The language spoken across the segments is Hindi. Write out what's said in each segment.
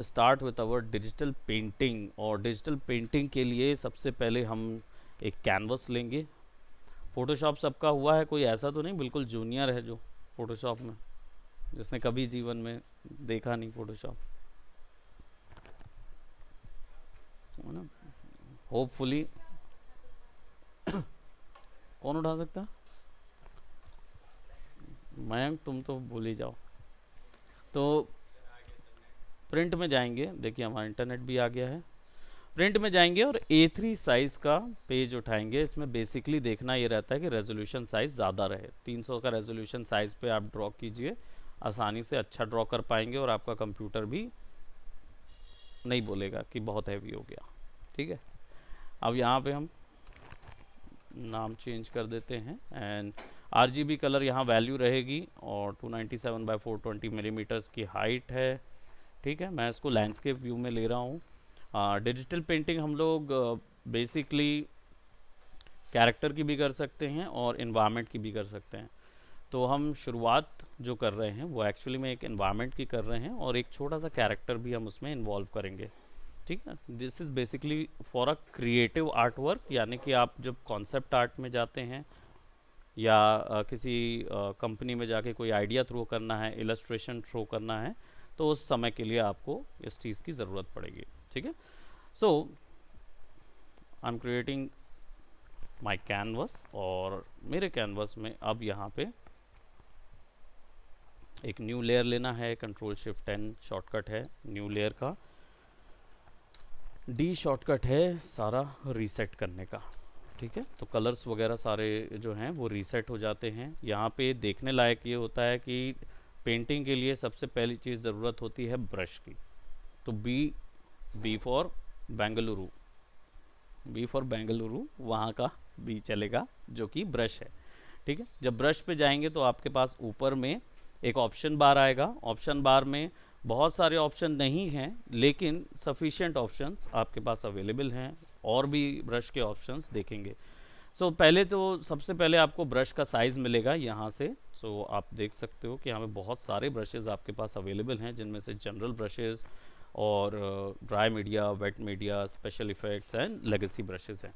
Start with our digital painting. और डिजिटल पेंटिंग के लिए सबसे पहले हम एक कैनवस लेंगे। फ़ोटोशॉप सबका हुआ है, कोई ऐसा तो नहीं बिल्कुल जूनियर है जो फ़ोटोशॉप में, जिसने कभी जीवन में देखा नहीं फ़ोटोशॉप, है ना। होपफुली कौन उठा सकता है? मयंक तुम तो भूल ही जाओ। तो प्रिंट में जाएंगे, देखिए हमारा इंटरनेट भी आ गया है। प्रिंट में जाएंगे और A3 साइज़ का पेज उठाएंगे। इसमें बेसिकली देखना ये रहता है कि रेजोल्यूशन साइज़ ज़्यादा रहे। 300 का रेजोल्यूशन साइज़ पे आप ड्रॉ कीजिए, आसानी से अच्छा ड्रॉ कर पाएंगे और आपका कंप्यूटर भी नहीं बोलेगा कि बहुत हैवी हो गया। ठीक है, अब यहाँ पे हम नाम चेंज कर देते हैं एंड RGB कलर यहाँ वैल्यू रहेगी और 297/420 मिलीमीटर्स की हाइट है। ठीक है, मैं इसको लैंडस्केप व्यू में ले रहा हूँ। डिजिटल पेंटिंग हम लोग बेसिकली कैरेक्टर की भी कर सकते हैं और इन्वायरमेंट की भी कर सकते हैं। तो हम शुरुआत जो कर रहे हैं वो एक्चुअली में एक इन्वायरमेंट की कर रहे हैं और एक छोटा सा कैरेक्टर भी हम उसमें इन्वॉल्व करेंगे। ठीक है, this is basically for a creative art work, यानी कि आप जब कॉन्सेप्ट आर्ट में जाते हैं या किसी कंपनी में जाके कोई आइडिया थ्रो करना है, इलस्ट्रेशन थ्रो करना है, तो उस समय के लिए आपको इस चीज़ की ज़रूरत पड़ेगी। ठीक है, so I am creating my canvas और मेरे कैनवस में अब यहाँ पे एक न्यू लेयर लेना है। Ctrl+Shift+N शॉर्टकट है न्यू लेयर का, D शॉर्टकट है सारा रीसेट करने का। ठीक है, तो कलर्स वगैरह सारे जो हैं वो रीसेट हो जाते हैं। यहाँ पे देखने लायक ये होता है कि पेंटिंग के लिए सबसे पहली चीज़ ज़रूरत होती है ब्रश की। तो B for Bengaluru, B for Bengaluru वहाँ का बी चलेगा जो कि ब्रश है। ठीक है, जब ब्रश पे जाएंगे तो आपके पास ऊपर में एक ऑप्शन बार आएगा। ऑप्शन बार में बहुत सारे ऑप्शन नहीं हैं, लेकिन सफिशिएंट ऑप्शंस आपके पास अवेलेबल हैं और भी ब्रश के ऑप्शंस देखेंगे। पहले तो सबसे पहले आपको ब्रश का साइज़ मिलेगा यहाँ से। आप देख सकते हो कि यहाँ पे बहुत सारे ब्रशेज़ आपके पास अवेलेबल हैं, जिनमें से जनरल ब्रशेज़ और dry media, wet media, special effects and legacy brushes हैं।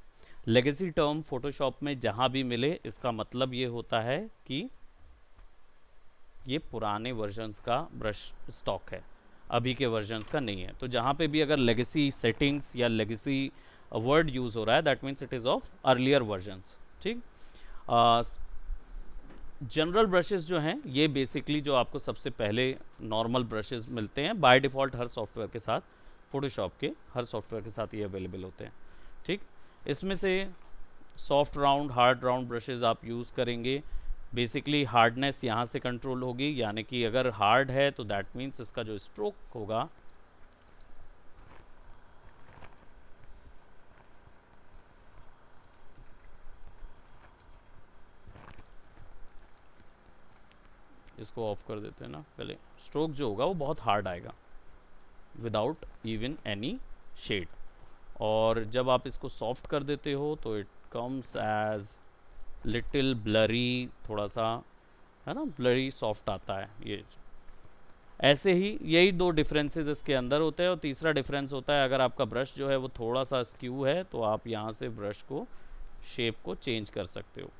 लेगेसी टर्म फोटोशॉप में जहाँ भी मिले, इसका मतलब ये होता है कि ये पुराने वर्जन्स का ब्रश स्टॉक है, अभी के वर्जन्स का नहीं है। तो जहाँ पे भी अगर लेगेसी सेटिंग्स या लेगेसी वर्ड यूज़ हो रहा है, that means it is of earlier versions. ठीक, जनरल ब्रशेस जो हैं ये बेसिकली जो आपको सबसे पहले नॉर्मल ब्रशेस मिलते हैं बाय डिफ़ॉल्ट हर सॉफ्टवेयर के साथ, फोटोशॉप के हर सॉफ्टवेयर के साथ ये अवेलेबल होते हैं। ठीक, इसमें से soft round, hard round brushes आप यूज़ करेंगे। बेसिकली हार्डनेस यहाँ से कंट्रोल होगी, यानी कि अगर हार्ड है तो दैट मीन्स इसका जो स्ट्रोक होगा इसको ऑफ कर देते हैं ना पहले, स्ट्रोक जो होगा वो बहुत हार्ड आएगा विदाउट इवन एनी शेड। और जब आप इसको सॉफ्ट कर देते हो तो it comes as little blurry, थोड़ा सा है ना ब्लरी सॉफ्ट आता है ये। ऐसे ही यही दो डिफरेंसेस इसके अंदर होते हैं। और तीसरा डिफरेंस होता है अगर आपका ब्रश जो है वो थोड़ा सा स्क्यू है तो आप यहाँ से ब्रश को शेप को चेंज कर सकते हो,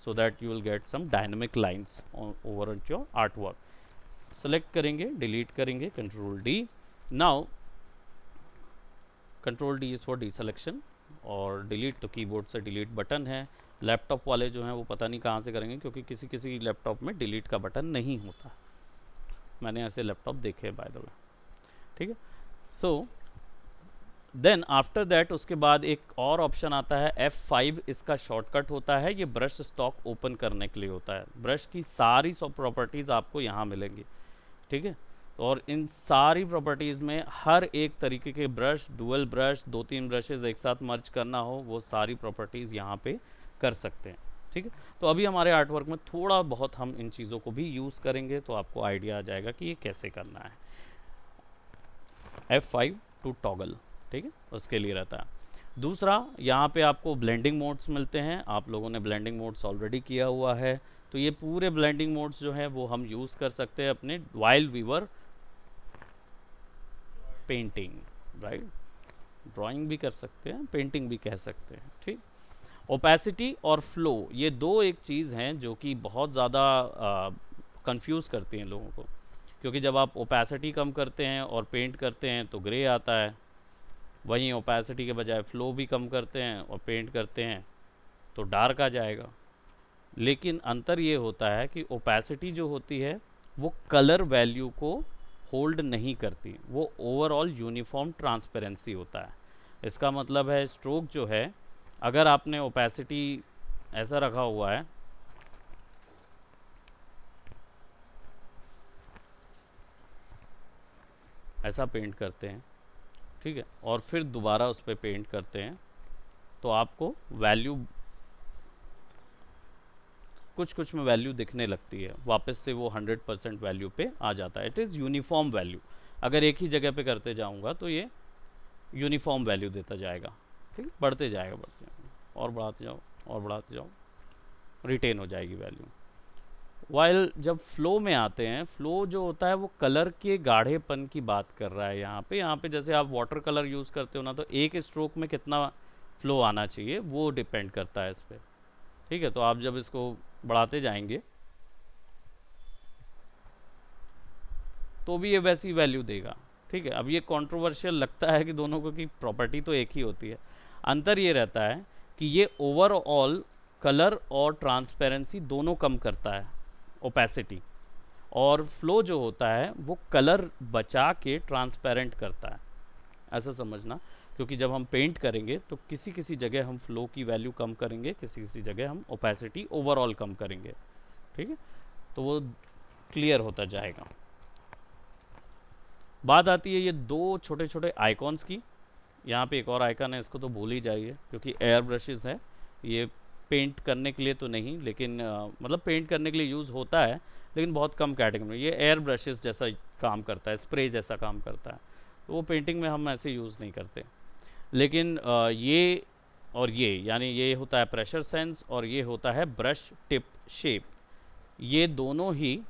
so that you will get some dynamic lines over your art work. Select करेंगे, डिलीट करेंगे, Ctrl+D। Now Ctrl+D is for deselection और डिलीट तो कीबोर्ड से डिलीट बटन है। लैपटॉप वाले जो हैं वो पता नहीं कहाँ से करेंगे, क्योंकि किसी किसी लैपटॉप में डिलीट का बटन नहीं होता। मैंने ऐसे लैपटॉप देखे बाय द वे। ठीक है, सो देन आफ्टर दैट उसके बाद एक और ऑप्शन आता है F5, इसका शॉर्टकट होता है, ये ब्रश स्टॉक ओपन करने के लिए होता है। ब्रश की सारी प्रॉपर्टीज़ आपको यहाँ मिलेंगी। ठीक है, और इन सारी प्रॉपर्टीज़ में हर एक तरीके के ब्रश, डुअल ब्रश, 2-3 ब्रशेज़ एक साथ मर्ज करना हो, वो सारी प्रॉपर्टीज़ यहाँ पे कर सकते हैं। ठीक है, तो अभी हमारे आर्टवर्क में थोड़ा बहुत हम इन चीज़ों को भी यूज़ करेंगे तो आपको आइडिया आ जाएगा कि ये कैसे करना है। F5 टू टॉगल, ठीक है, उसके लिए रहता है। दूसरा, यहाँ पे आपको ब्लेंडिंग मोड्स मिलते हैं। आप लोगों ने ब्लेंडिंग मोड्स ऑलरेडी किया हुआ है, तो ये पूरे ब्लेंडिंग मोड्स जो है वो हम यूज़ कर सकते हैं अपने while we were painting, right. Drawing भी कर सकते हैं, पेंटिंग भी कह सकते हैं, ठीक। ओपेसिटी और फ्लो, ये दो एक चीज़ हैं जो कि बहुत ज़्यादा कंफ्यूज करती हैं लोगों को, क्योंकि जब आप ओपेसिटी कम करते हैं और पेंट करते हैं तो ग्रे आता है, वहीं ओपेसिटी के बजाय फ्लो भी कम करते हैं और पेंट करते हैं तो डार्क आ जाएगा। लेकिन अंतर ये होता है कि ओपेसिटी जो होती है वो कलर वैल्यू को होल्ड नहीं करती, वो ओवरऑल यूनिफॉर्म ट्रांसपेरेंसी होता है। इसका मतलब है स्ट्रोक जो है, अगर आपने ओपेसिटी ऐसा रखा हुआ है, ऐसा पेंट करते हैं, ठीक है, और फिर दोबारा उस पर पेंट करते हैं, तो आपको वैल्यू कुछ कुछ में वैल्यू दिखने लगती है, वापस से वो 100% वैल्यू पे आ जाता है। It is uniform value. अगर एक ही जगह पे करते जाऊंगा तो ये यूनिफॉर्म वैल्यू देता जाएगा, ठीक, बढ़ते जाएगा, बढ़ते जाएगा, और बढ़ाते जाओ और बढ़ाते जाओ, रिटेन हो जाएगी वैल्यू। वाइल जब फ्लो में आते हैं, फ्लो जो होता है वो कलर के गाढ़ेपन की बात कर रहा है यहाँ पे जैसे आप वाटर कलर यूज़ करते हो ना, तो एक स्ट्रोक में कितना फ्लो आना चाहिए वो डिपेंड करता है इस पर, ठीक है। तो आप जब इसको बढ़ाते जाएंगे तो भी ये वैसी वैल्यू देगा, ठीक है। अब ये कंट्रोवर्शियल लगता है कि दोनों को की प्रॉपर्टी तो एक ही होती है, अंतर ये रहता है कि ये ओवरऑल कलर और ट्रांसपेरेंसी दोनों कम करता है, ओपेसिटी, और फ्लो जो होता है वो कलर बचा के ट्रांसपेरेंट करता है, ऐसा समझना। क्योंकि जब हम पेंट करेंगे तो किसी किसी जगह हम फ्लो की वैल्यू कम करेंगे, किसी किसी जगह हम ओपेसिटी ओवरऑल कम करेंगे, ठीक है, तो वो क्लियर होता जाएगा। बात आती है ये दो छोटे छोटे आइकॉन्स की। यहाँ पे एक और आइकन है, इसको तो भूल ही जाइए क्योंकि एयर ब्रशेस है, ये पेंट करने के लिए तो नहीं, लेकिन मतलब पेंट करने के लिए यूज़ होता है लेकिन बहुत कम कैटेगरी में। ये एयर ब्रशेस जैसा काम करता है, स्प्रे जैसा काम करता है, तो वो पेंटिंग में हम ऐसे यूज़ नहीं करते। लेकिन ये और ये, यानी ये होता है प्रेशर सेंस और ये होता है ब्रश टिप शेप, ये दोनों ही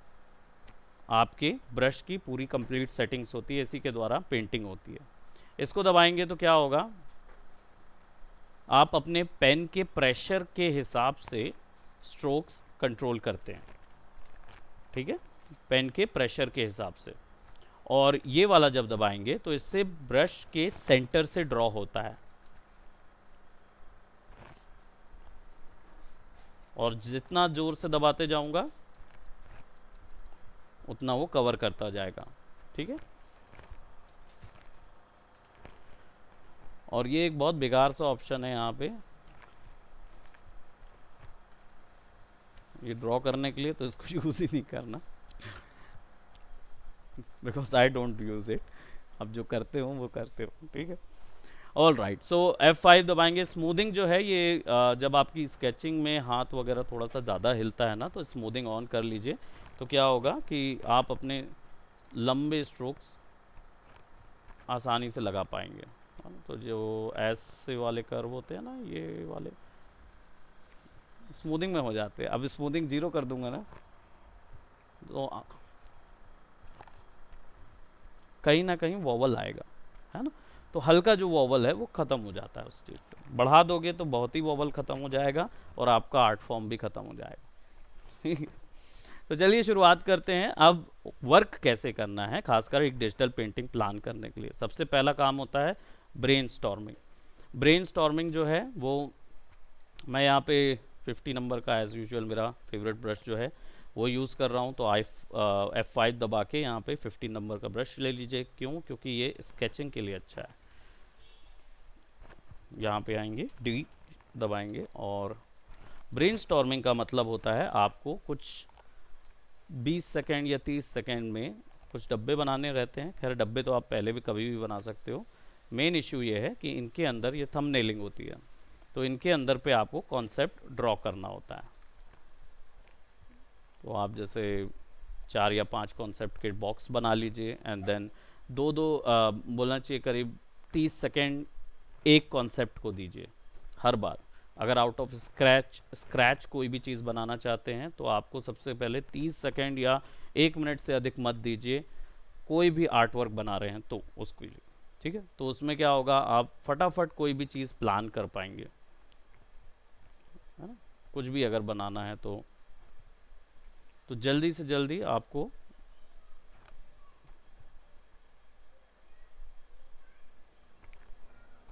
आपके ब्रश की पूरी कंप्लीट सेटिंग्स होती है, इसी के द्वारा पेंटिंग होती है। इसको दबाएंगे तो क्या होगा, आप अपने पेन के प्रेशर के हिसाब से स्ट्रोक्स कंट्रोल करते हैं, ठीक है, पेन के प्रेशर के हिसाब से। और ये वाला जब दबाएंगे तो इससे ब्रश के सेंटर से ड्रॉ होता है, और जितना जोर से दबाते जाऊंगा उतना वो कवर करता जाएगा, ठीक है। और ये एक बहुत बेकार सा ऑप्शन है यहाँ पे, ये ड्रॉ करने के लिए, तो इसको यूज़ ही नहीं करना because I don't use it. अब जो करते हो वो करते हो, ठीक है। ऑल राइट, सो F5 दबाएंगे। स्मूदिंग जो है ये जब आपकी स्केचिंग में हाथ वगैरह थोड़ा सा ज़्यादा हिलता है ना, तो स्मूदिंग ऑन कर लीजिए, तो क्या होगा कि आप अपने लंबे स्ट्रोक्स आसानी से लगा पाएंगे। तो जो ऐसे वाले कर्व होते हैं ना, ये वाले स्मूदिंग में हो जाते हैं। अब स्मूदिंग 0 कर दूंगा ना, तो कहीं ना कहीं वॉवल आएगा, है ना, तो हल्का जो वॉवल है वो ख़त्म हो जाता है उस चीज़ से। बढ़ा दोगे तो बहुत ही वॉवल ख़त्म हो जाएगा और आपका आर्ट फॉर्म भी ख़त्म हो जाएगा तो चलिए शुरुआत करते हैं। अब वर्क कैसे करना है, खासकर एक डिजिटल पेंटिंग प्लान करने के लिए सबसे पहला काम होता है ब्रेनस्टॉर्मिंग। ब्रेनस्टॉर्मिंग जो है वो, मैं यहाँ पे 50 नंबर का एज़ यूजुअल मेरा फेवरेट ब्रश जो है वो यूज़ कर रहा हूँ, तो F5 दबा के यहाँ पे 50 नंबर का ब्रश ले लीजिए। क्यों? क्योंकि ये स्केचिंग के लिए अच्छा है। यहाँ पे आएंगे, D दबाएंगे, और ब्रेनस्टॉर्मिंग का मतलब होता है आपको कुछ 20 सेकेंड या 30 सेकेंड में कुछ डब्बे बनाने रहते हैं। खैर डब्बे तो आप पहले भी कभी भी बना सकते हो, मेन इशू ये है कि इनके अंदर ये थंबनेलिंग होती है, तो इनके अंदर पे आपको कॉन्सेप्ट ड्रॉ करना होता है। तो आप जैसे 4 या 5 कॉन्सेप्ट के बॉक्स बना लीजिए, एंड देन दो बोलना चाहिए करीब 30 सेकेंड एक कॉन्सेप्ट को दीजिए हर बार। अगर आउट ऑफ स्क्रैच कोई भी चीज़ बनाना चाहते हैं तो आपको सबसे पहले 30 सेकेंड या 1 मिनट से अधिक मत दीजिए, कोई भी आर्ट वर्क बना रहे हैं तो उसके लिए। ठीक है, तो उसमें क्या होगा, आप फटाफट कोई भी चीज़ प्लान कर पाएंगे, है ना। कुछ भी अगर बनाना है तो जल्दी से जल्दी आपको,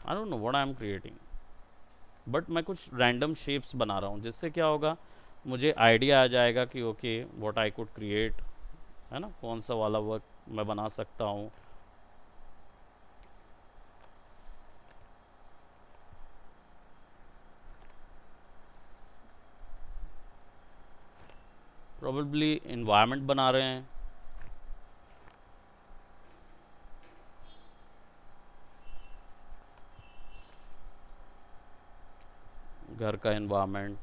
I don't know what I am creating, but मैं कुछ रैंडम शेप्स बना रहा हूँ, जिससे क्या होगा, मुझे आइडिया आ जाएगा कि okay what I could create, है ना, कौन सा वाला वर्क मैं बना सकता हूँ। प्रोबेबली इन्वायरमेंट बना रहे हैं, घर का इन्वायरमेंट।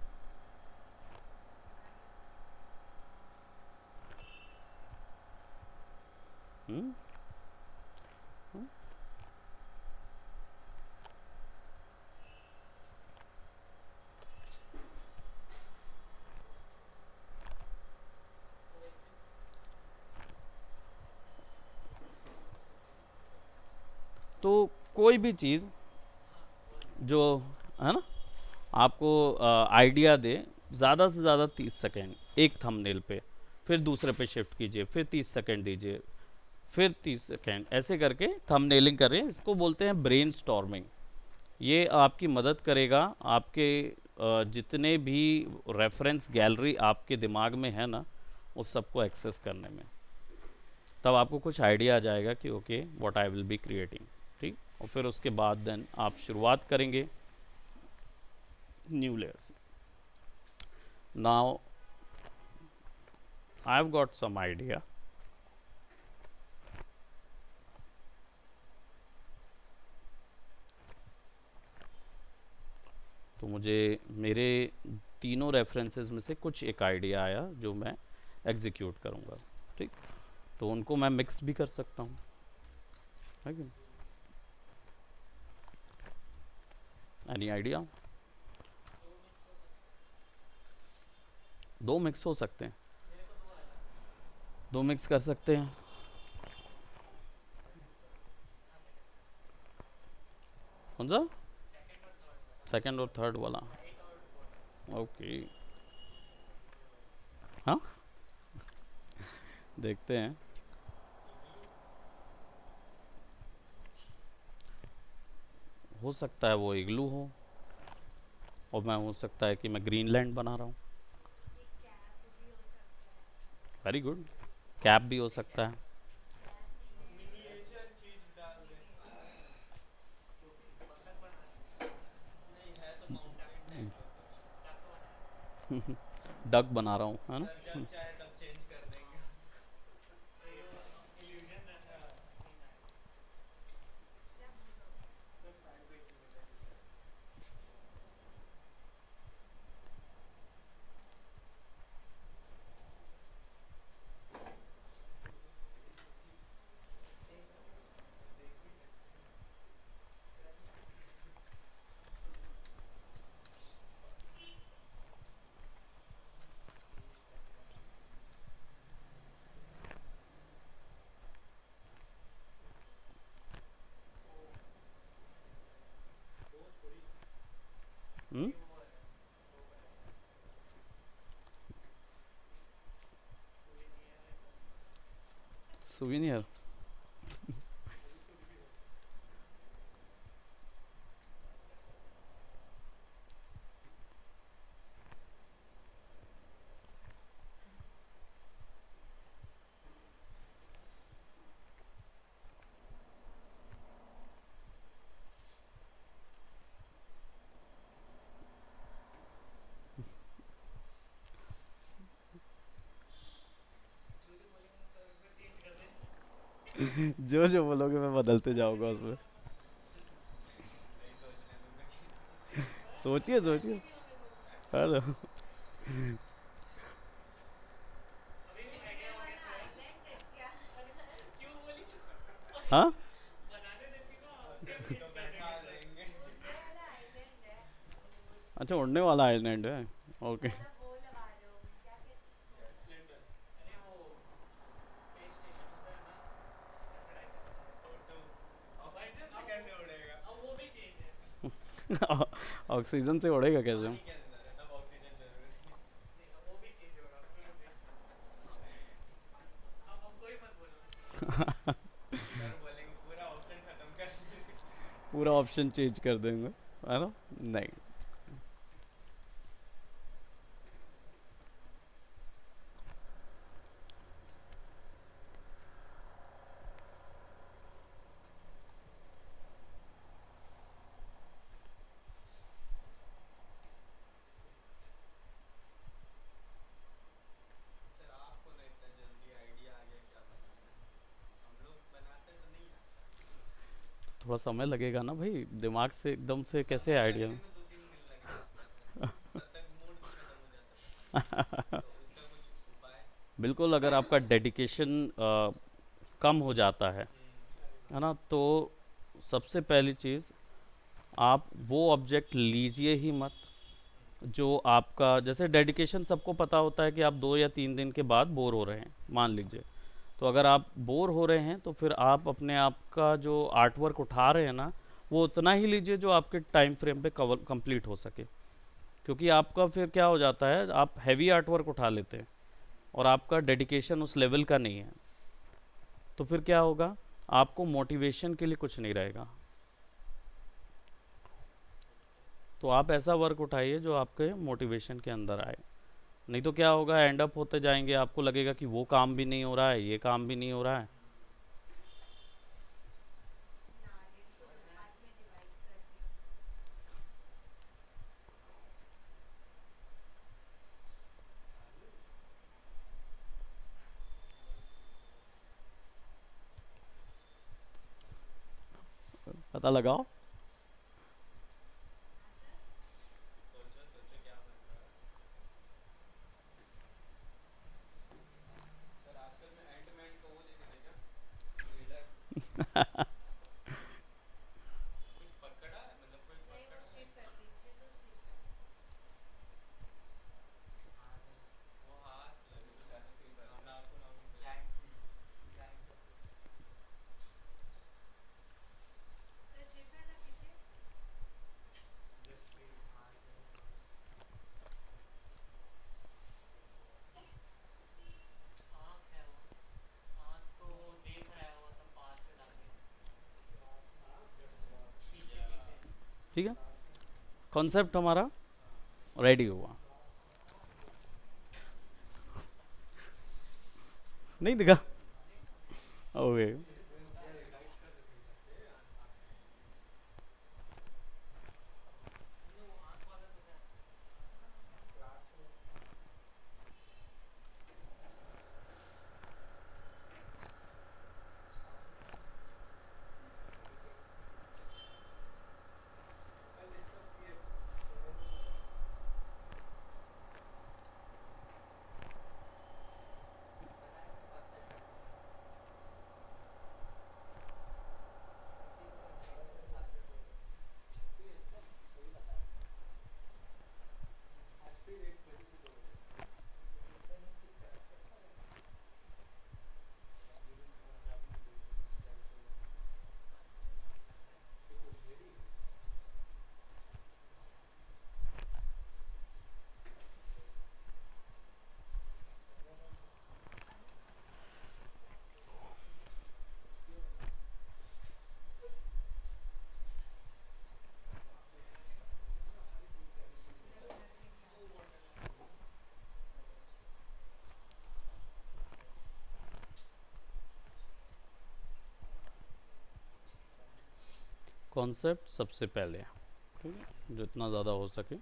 हम्म। तो कोई भी चीज़ जो, है ना, आपको आइडिया दे, ज़्यादा से ज़्यादा 30 सेकेंड एक थंबनेल पे, फिर दूसरे पे शिफ्ट कीजिए, फिर 30 सेकेंड दीजिए, फिर 30 सेकेंड, ऐसे करके थंबनेलिंग करें, इसको बोलते हैं ब्रेनस्टॉर्मिंग। ये आपकी मदद करेगा, आपके जितने भी रेफरेंस गैलरी आपके दिमाग में है ना, उस सबको एक्सेस करने में। तब आपको कुछ आइडिया आ जाएगा कि okay what I will be creating, ठीक। और फिर उसके बाद देन आप शुरुआत करेंगे न्यू लेयर से। Now I have got some idea. तो मुझे मेरे तीनों रेफरेंसेस में से कुछ एक आइडिया आया जो मैं एग्जीक्यूट करूँगा, ठीक। तो उनको मैं मिक्स भी कर सकता हूँ, है कि। Any idea? दो मिक्स हो सकते हैं, दो मिक्स कर सकते हैं। कौन सा? सेकंड और थर्ड वाला? ओके। हाँ, देखते हैं। हो सकता है वो इग्लू हो, और मैं हो सकता है कि मैं ग्रीनलैंड बना रहा हूँ। Very good. कैप भी हो सकता है। डक बना रहा हूँ, है ना। हम्म। सुविनियर। जो जो बोलोगे मैं बदलते जाऊंगा उसमें। सोचिए सोचिए। हेलो। हाँ। अच्छा, उड़ने वाला आइलैंड है। ओके। ऑक्सीजन से उड़ेगा कैसे? पूरा ऑप्शन चेंज कर देंगे, है ना? नहीं। थोड़ा समय लगेगा ना भाई, दिमाग से एकदम से कैसे आइडिया? बिल्कुल, अगर आपका डेडिकेशन कम हो जाता है ना, तो सबसे पहली चीज़, आप वो ऑब्जेक्ट लीजिए ही मत जो आपका, जैसे डेडिकेशन सबको पता होता है कि आप 2 या 3 दिन के बाद बोर हो रहे हैं, मान लीजिए। तो अगर आप बोर हो रहे हैं तो फिर आप अपने आप का जो आर्ट वर्क उठा रहे हैं ना, वो उतना ही लीजिए जो आपके टाइम फ्रेम पे कवर कंप्लीट हो सके। क्योंकि आपका फिर क्या हो जाता है, आप हैवी आर्ट वर्क उठा लेते हैं और आपका डेडिकेशन उस लेवल का नहीं है, तो फिर क्या होगा, आपको मोटिवेशन के लिए कुछ नहीं रहेगा। तो आप ऐसा वर्क उठाइए जो आपके मोटिवेशन के अंदर आए। नहीं तो क्या होगा, एंड अप होते जाएंगे, आपको लगेगा कि वो काम भी नहीं हो रहा है, ये काम भी नहीं हो रहा है। पता लगाओ। ठीक है, कॉन्सेप्ट हमारा रेडी हुआ। नहीं दिखा? ओके। कॉन्सेप्ट सबसे पहले, ठीक है, जितना ज़्यादा हो सके।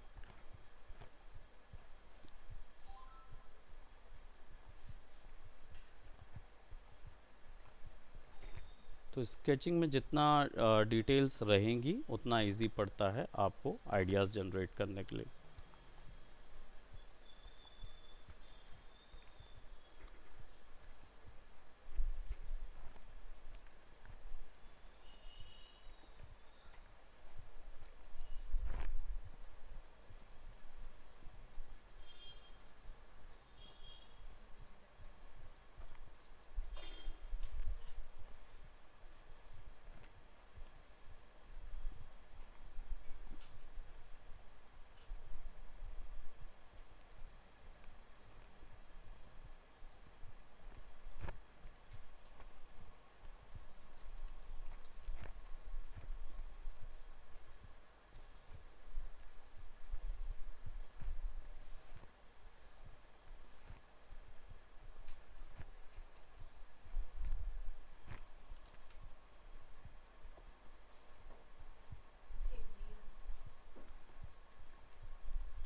तो स्केचिंग में जितना डिटेल्स रहेंगी उतना इजी पड़ता है आपको आइडियाज़ जनरेट करने के लिए।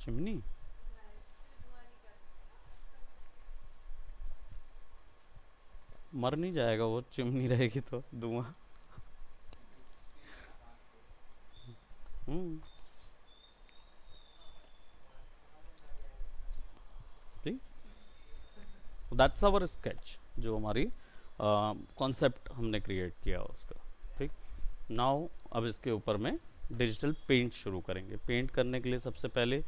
चिमनी, मर नहीं जाएगा वो, चिमनी रहेगी तो धुआं। हम्म, ठीक, दैट्स आवर स्केच, जो हमारी कॉन्सेप्ट हमने क्रिएट किया उसका। ठीक, नाउ अब इसके ऊपर में डिजिटल पेंट शुरू करेंगे। पेंट करने के लिए सबसे पहले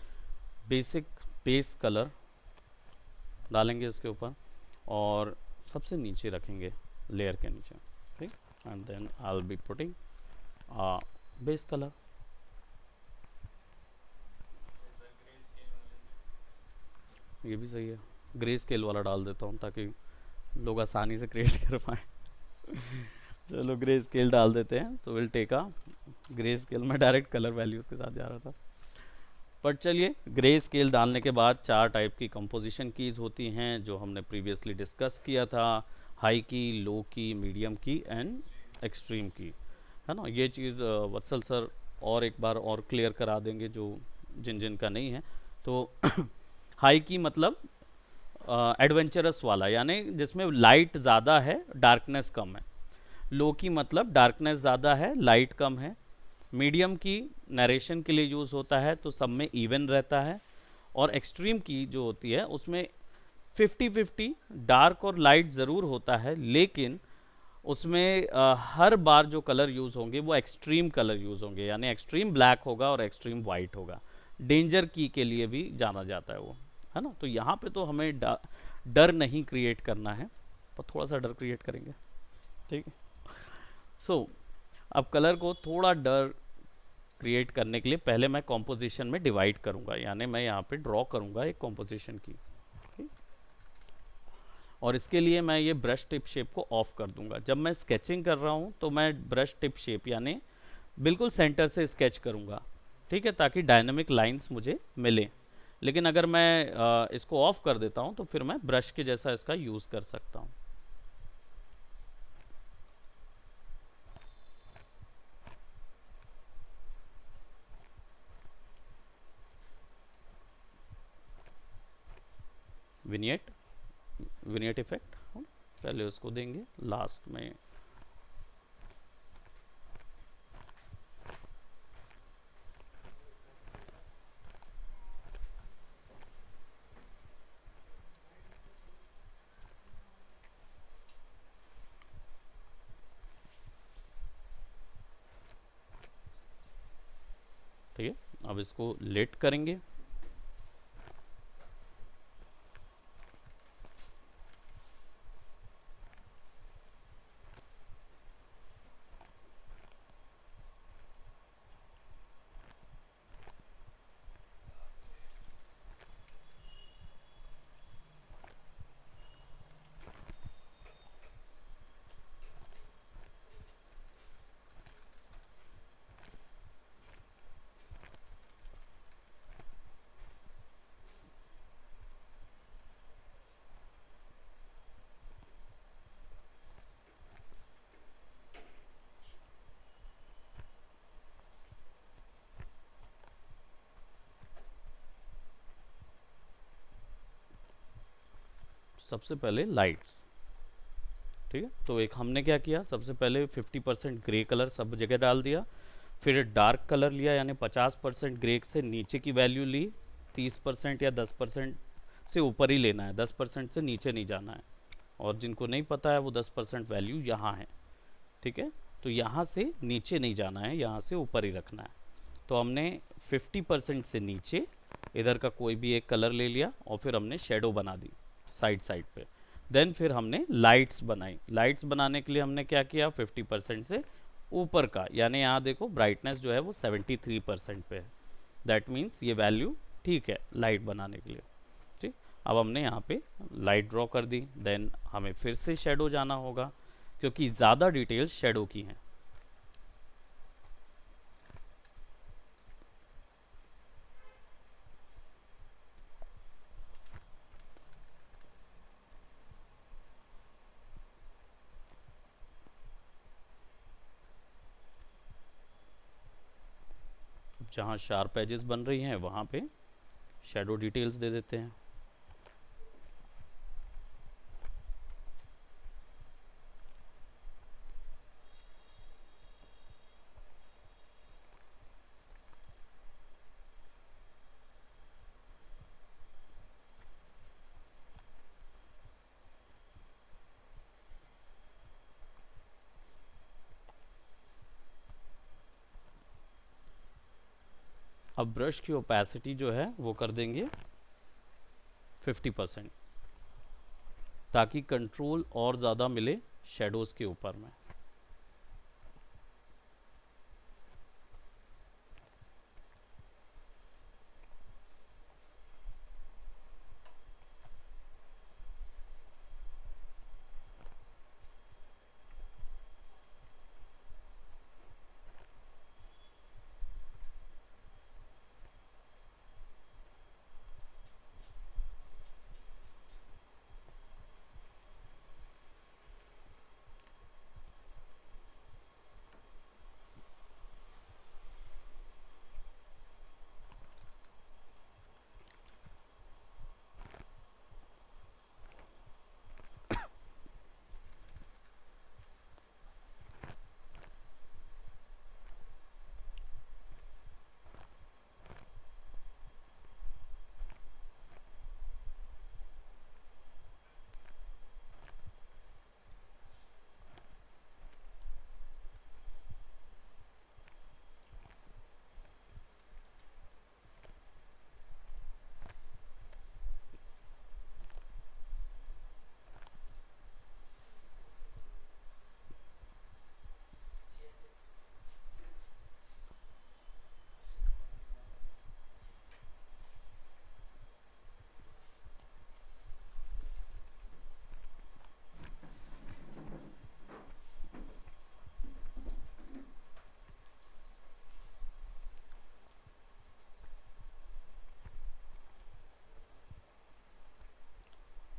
बेसिक बेस कलर डालेंगे इसके ऊपर, और सबसे नीचे रखेंगे लेयर के नीचे। ठीक, and then I will be putting base colour. ये भी सही है, ग्रे स्केल वाला डाल देता हूँ ताकि लोग आसानी से क्रिएट कर पाए। चलो ग्रे स्केल डाल देते हैं। So will take a grey scale, मैं डायरेक्ट कलर वैल्यूज़ के साथ जा रहा था। पर चलिए, ग्रे स्केल डालने के बाद 4 टाइप की कंपोजिशन कीज़ होती हैं जो हमने प्रीवियसली डिस्कस किया था। हाई की, लो की, मीडियम की एंड एक्सट्रीम की, है ना। ये चीज़ वत्सल सर और एक बार और क्लियर करा देंगे जो जिन जिन का नहीं है। तो हाई की मतलब एडवेंचरस वाला, यानी जिसमें लाइट ज़्यादा है डार्कनेस कम है। लो की मतलब डार्कनेस ज़्यादा है लाइट कम है। मीडियम की नरेशन के लिए यूज़ होता है तो सब में इवन रहता है। और एक्सट्रीम की जो होती है उसमें 50-50 डार्क और लाइट ज़रूर होता है, लेकिन उसमें हर बार जो कलर यूज़ होंगे वो एक्सट्रीम कलर यूज़ होंगे, यानी एक्सट्रीम ब्लैक होगा और एक्सट्रीम वाइट होगा। डेंजर की के लिए भी जाना जाता है वो, है ना। तो यहाँ पे तो हमें डर नहीं क्रिएट करना है, पर थोड़ा सा डर क्रिएट करेंगे। ठीक, सो अब कलर को थोड़ा डर क्रिएट करने के लिए पहले मैं कॉम्पोजिशन में डिवाइड करूंगा, यानी मैं यहाँ पे ड्रॉ करूंगा एक कॉम्पोजिशन की। ठीक? और इसके लिए मैं ये ब्रश टिप शेप को ऑफ कर दूंगा। जब मैं स्केचिंग कर रहा हूँ तो मैं ब्रश टिप शेप यानी बिल्कुल सेंटर से स्केच करूंगा, ठीक है, ताकि डायनामिक लाइंस मुझे मिले। लेकिन अगर मैं इसको ऑफ कर देता हूँ तो फिर मैं ब्रश के जैसा इसका यूज़ कर सकता हूँ। विनियट, विनियट इफेक्ट पहले उसको देंगे लास्ट में। ठीक है, अब इसको लेट करेंगे। सबसे पहले लाइट्स, ठीक है। तो एक हमने क्या किया, सबसे पहले 50% ग्रे कलर सब जगह डाल दिया। फिर डार्क कलर लिया, यानी 50% ग्रे से नीचे की वैल्यू ली। 30% या 10% से ऊपर ही लेना है, 10% से नीचे नहीं जाना है। और जिनको नहीं पता है वो 10% वैल्यू यहाँ है, ठीक है। तो यहाँ से नीचे नहीं जाना है, यहाँ से ऊपर ही रखना है। तो हमने 50% से नीचे इधर का कोई भी एक कलर ले लिया और फिर हमने शेडो बना दी साइड साइड पे। देन फिर हमने लाइट्स बनाई। लाइट्स बनाने के लिए हमने क्या किया, 50% से ऊपर का, यानी यहाँ देखो ब्राइटनेस जो है वो 73% पे है। दैट मीन्स ये वैल्यू ठीक है लाइट बनाने के लिए। ठीक, अब हमने यहाँ पे लाइट ड्रॉ कर दी। देन हमें फिर से शेडो जाना होगा क्योंकि ज़्यादा डिटेल्स शेडो की हैं। जहाँ शार्प एजेस बन रही हैं वहाँ पे शेडो डिटेल्स दे देते हैं। अब ब्रश की ओपेसिटी जो है वो कर देंगे 50%, ताकि कंट्रोल और ज़्यादा मिले शेडोज़ के ऊपर में।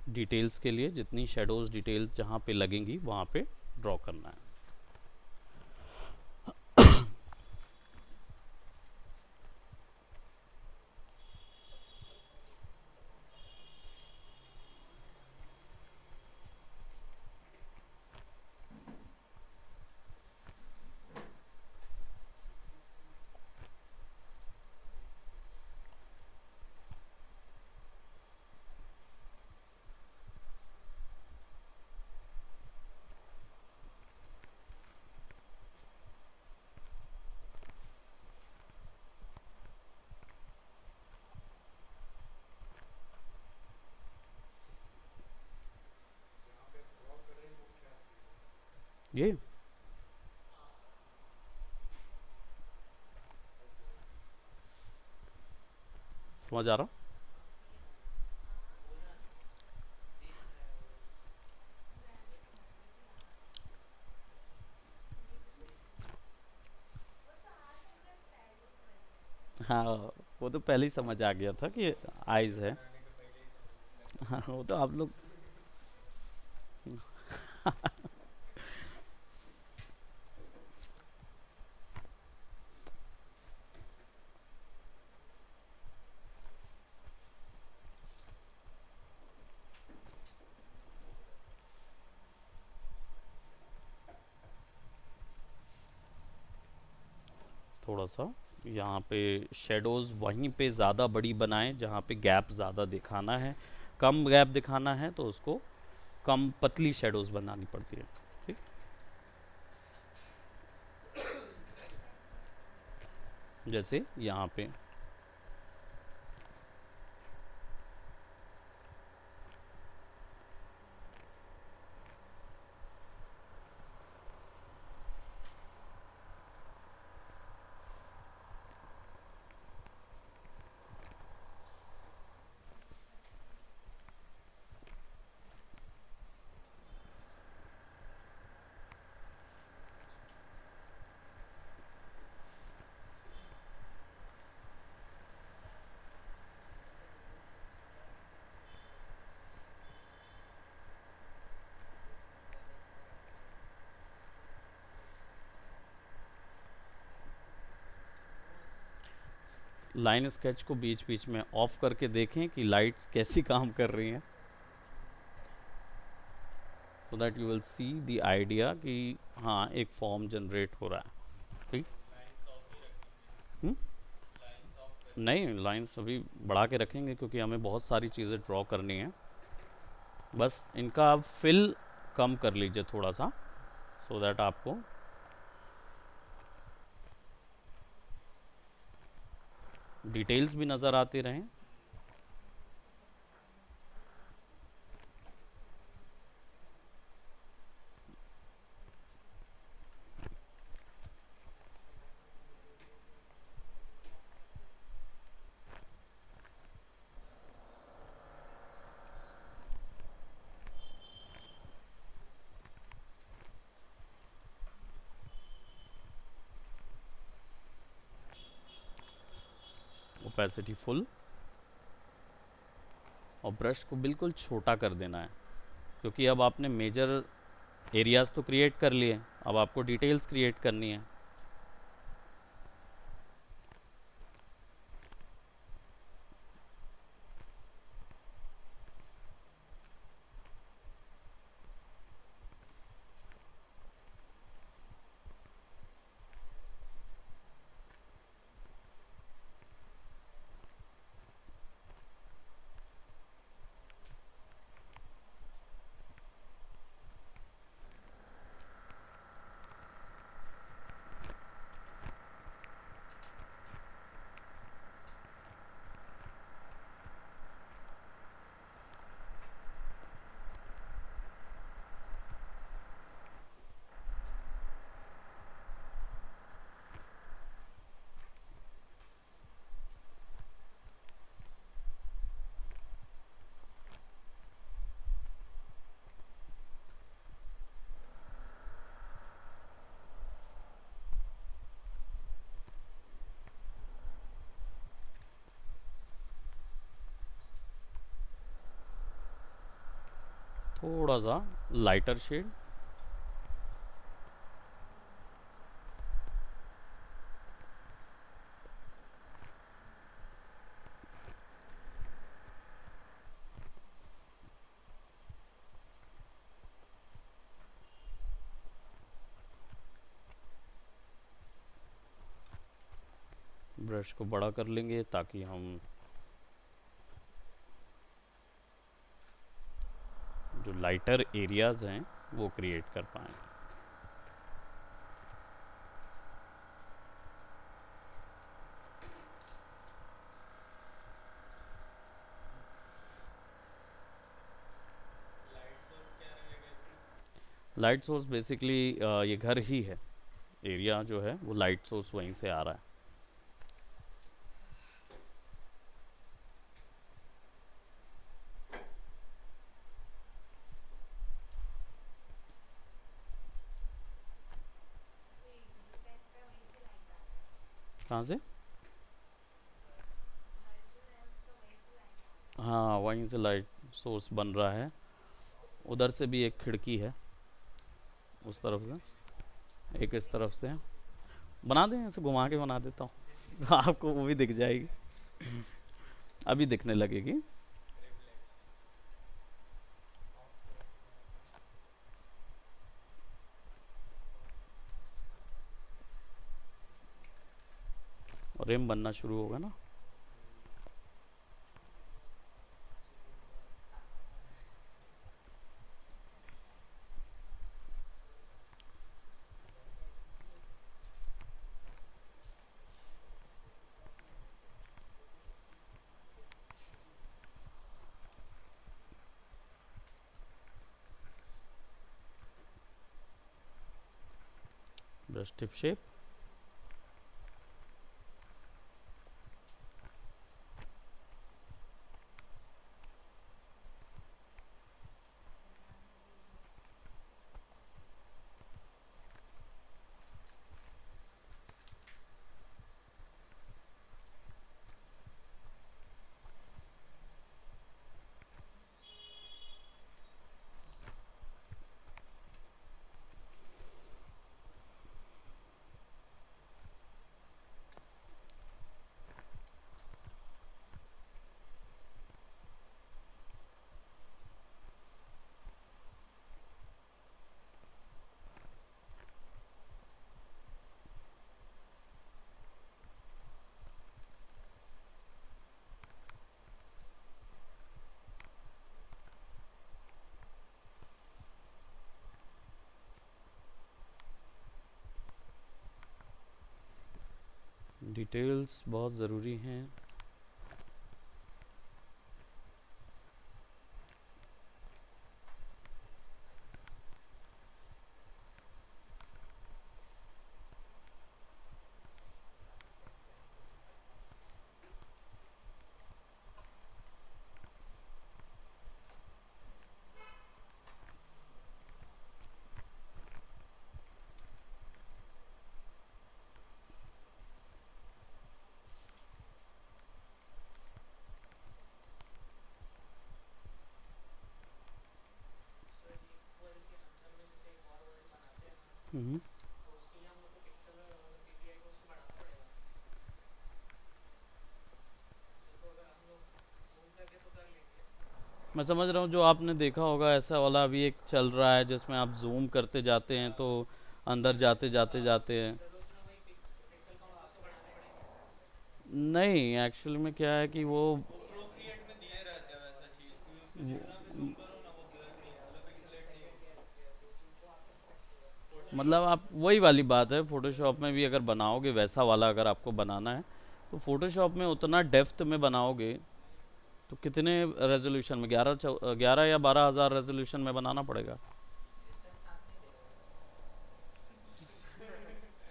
डिटेल्स के लिए जितनी शेडोज़ डिटेल्स जहाँ पे लगेंगी वहाँ पे ड्रॉ करना है। ये समझ आ रहा? हाँ, वो तो पहले ही समझ आ गया था कि आइज़ है। हाँ, वो तो आप लोग थोड़ा सा यहाँ पे शेडोज़ वहीं पे ज़्यादा बड़ी बनाएं जहाँ पे गैप ज़्यादा दिखाना है। कम गैप दिखाना है तो उसको कम पतली शेडोज़ बनानी पड़ती है। ठीक, जैसे यहाँ पे लाइन स्केच को बीच बीच में ऑफ करके देखें कि लाइट्स कैसी काम कर रही हैं, सो that you will see the idea कि हाँ एक फॉर्म जनरेट हो रहा है। ठीक। हम्म? नहीं, लाइंस अभी बढ़ा के रखेंगे क्योंकि हमें बहुत सारी चीज़ें ड्रॉ करनी है। बस इनका आप फिल कम कर लीजिए थोड़ा सा, सो दैट आपको डिटेल्स भी नज़र आती रहें। ओपेसिटी फुल, और ब्रश को बिल्कुल छोटा कर देना है क्योंकि अब आपने मेजर एरियाज तो क्रिएट कर लिए, अब आपको डिटेल्स क्रिएट करनी है। थोड़ा सा लाइटर शेड, ब्रश को बड़ा कर लेंगे ताकि हम जो लाइटर एरियाज हैं वो क्रिएट कर पाएँ। लाइट सोर्स बेसिकली ये घर ही है, एरिया जो है वो लाइट सोर्स वहीं से आ रहा है। कहाँ से? हाँ, वहीं से लाइट सोर्स बन रहा है। उधर से भी एक खिड़की है, उस तरफ से एक, इस तरफ से है। बना दें, ऐसे घुमा के बना देता हूँ तो आपको वो भी दिख जाएगी, अभी दिखने लगेगी। और रिम बनना शुरू होगा ना। ब्रश टिप शेप, डिटेल्स बहुत ज़रूरी हैं। हम्म। मैं समझ रहा हूँ, जो आपने देखा होगा ऐसा वाला अभी एक चल रहा है जिसमें आप जूम करते जाते हैं तो अंदर जाते जाते जाते हैं। नहीं, एक्चुअली में क्या है कि वो मतलब आप वही वाली बात है, फोटोशॉप में भी अगर बनाओगे वैसा वाला अगर आपको बनाना है तो फोटोशॉप में उतना डेप्थ में बनाओगे तो कितने रेजोल्यूशन में, 11 या 12,000 रेजोल्यूशन में बनाना पड़ेगा।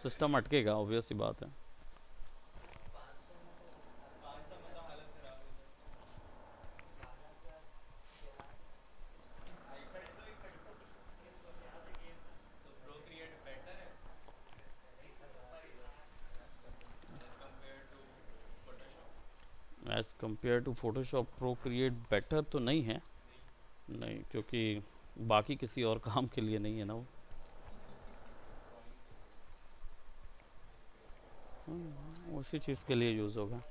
सिस्टम अटकेगा, ऑब्वियस सी बात है। As compare to Photoshop pro create better तो नहीं है। नहीं, क्योंकि बाकी किसी और काम के लिए नहीं है ना वो। उसी चीज़ के लिए यूज़ होगा।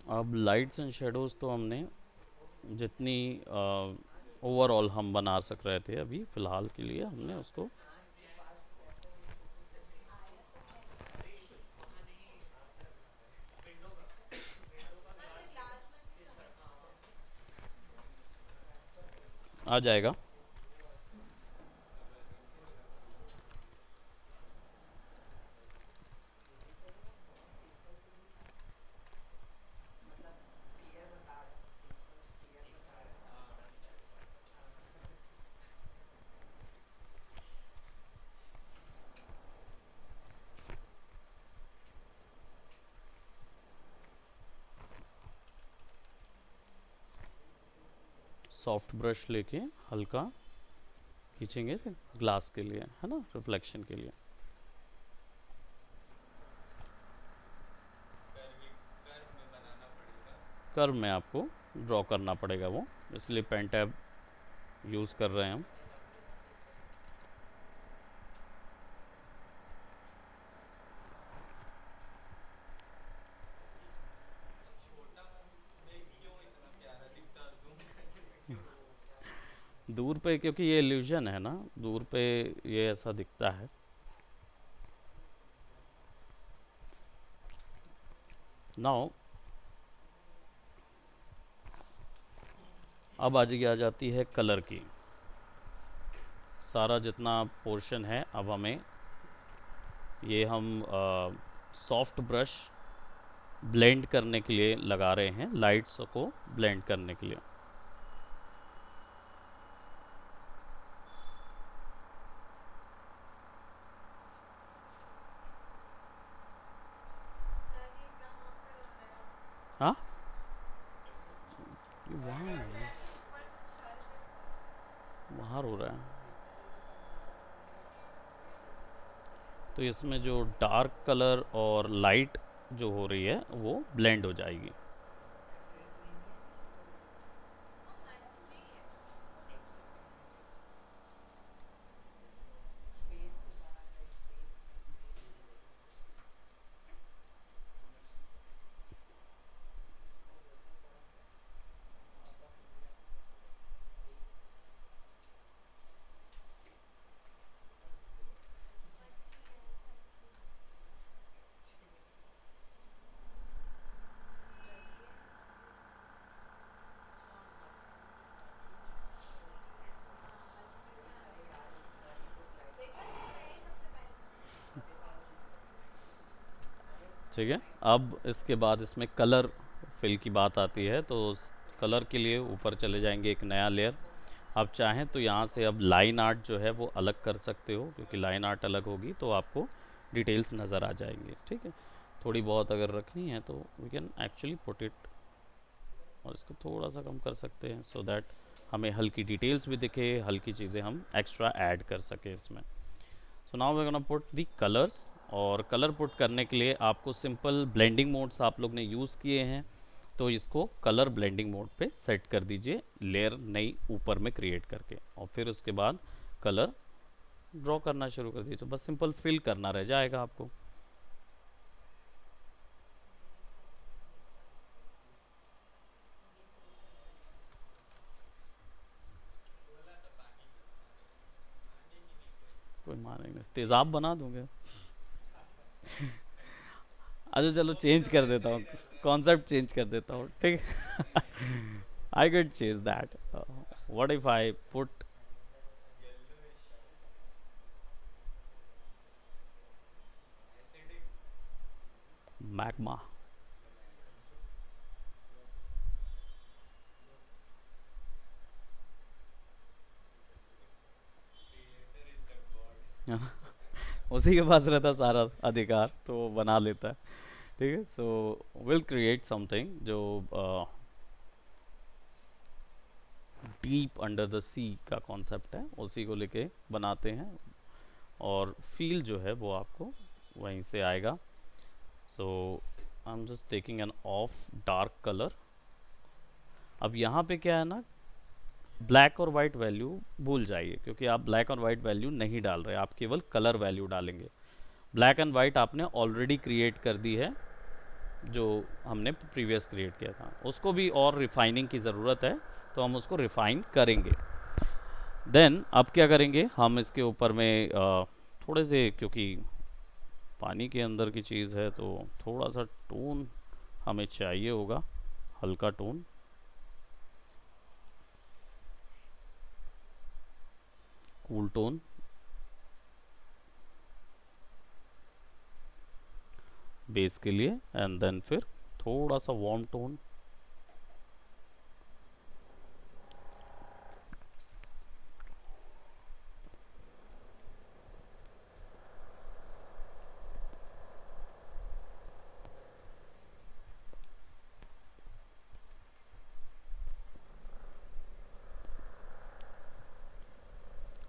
अब लाइट्स एंड शेडोज़ तो हमने जितनी ओवरऑल हम बना सक रहे थे अभी फ़िलहाल के लिए हमने उसको। आ जाएगा। सॉफ्ट ब्रश लेके हल्का खींचेंगे तो ग्लास के लिए, है ना, रिफ्लेक्शन के लिए। कर्व में आपको ड्रॉ करना पड़ेगा वो, इसलिए पेन टैब यूज़ कर रहे हैं हम। दूर पे क्योंकि ये इल्यूजन है ना, दूर पे ये ऐसा दिखता है। नाउ अब आ जाती है कलर की। सारा जितना पोर्शन है अब हमें ये हम सॉफ्ट ब्रश ब्लेंड करने के लिए लगा रहे हैं, लाइट्स को ब्लेंड करने के लिए। हाँ, वहाँ बाहर हो रहा है। तो इसमें जो डार्क कलर और लाइट जो हो रही है वो ब्लेंड हो जाएगी। ठीक है। अब इसके बाद इसमें कलर फिल की बात आती है, तो उस कलर के लिए ऊपर चले जाएंगे एक नया लेयर। आप चाहें तो यहाँ से अब लाइन आर्ट जो है वो अलग कर सकते हो, क्योंकि लाइन आर्ट अलग होगी तो आपको डिटेल्स नज़र आ जाएंगे। ठीक है, थोड़ी बहुत अगर रखनी है तो we can actually put it, और इसको थोड़ा सा कम कर सकते हैं सो दैट हमें हल्की डिटेल्स भी दिखे, हल्की चीज़ें हम एक्स्ट्रा ऐड कर सकें इसमें। So now we gonna put the colours. और कलर पुट करने के लिए आपको सिंपल ब्लेंडिंग मोड्स आप लोग ने यूज़ किए हैं, तो इसको कलर ब्लेंडिंग मोड पे सेट कर दीजिए, लेयर नई ऊपर में क्रिएट करके, और फिर उसके बाद कलर ड्रॉ करना शुरू कर दीजिए। तो बस सिंपल फिल करना रह जाएगा आपको। कोई मानेंगे, तेज़ाब बना दूंगे। अच्छा चलो चेंज कर देता हूँ, कॉन्सेप्ट चेंज कर देता हूँ, ठीक है। I can change that. What if I put magma. उसी के पास रहता सारा अधिकार, तो वो बना लेता है। ठीक है, सो विल क्रिएट समथिंग जो डीप अंडर द सी का कॉन्सेप्ट है, उसी को लेके बनाते हैं, और फील जो है वो आपको वहीं से आएगा। So I am just taking an off dark colour. अब यहाँ पे क्या है ना, ब्लैक और वाइट वैल्यू भूल जाइए, क्योंकि आप ब्लैक और वाइट वैल्यू नहीं डाल रहे, आप केवल कलर वैल्यू डालेंगे। ब्लैक एंड वाइट आपने ऑलरेडी क्रिएट कर दी है, जो हमने प्रीवियस क्रिएट किया था, उसको भी और रिफाइनिंग की ज़रूरत है, तो हम उसको रिफाइन करेंगे। देन अब क्या करेंगे, हम इसके ऊपर में थोड़े से, क्योंकि पानी के अंदर की चीज़ है तो थोड़ा सा टोन हमें चाहिए होगा, हल्का टोन। कूल टोन बेस के लिए, एंड देन फिर थोड़ा सा वार्म टोन।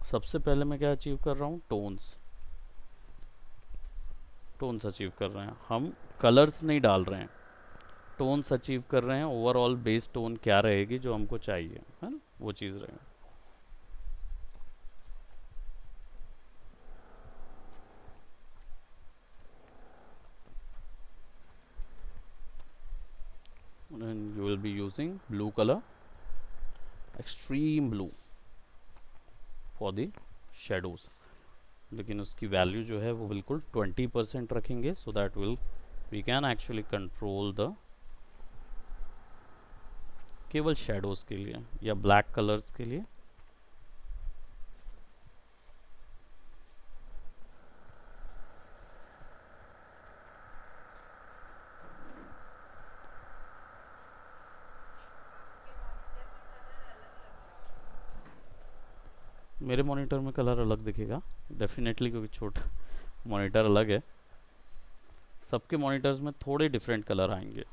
सबसे पहले मैं क्या अचीव कर रहा हूँ, टोन्स। टोन्स अचीव कर रहे हैं हम, कलर्स नहीं डाल रहे हैं, टोन्स अचीव कर रहे हैं। ओवरऑल बेस टोन क्या रहेगी जो हमको चाहिए, है ना, वो चीज़ रहेगी। And you will be using blue color, extreme blue for the shadows, लेकिन उसकी वैल्यू जो है वो बिल्कुल 20% रखेंगे, so that will we can actually control the, केवल शेडोज़ के लिए या ब्लैक कलर्स के लिए। मेरे मॉनिटर में कलर अलग दिखेगा डेफिनेटली, क्योंकि छोटा मॉनिटर अलग है, सबके मॉनिटर्स में थोड़े डिफरेंट कलर आएंगे।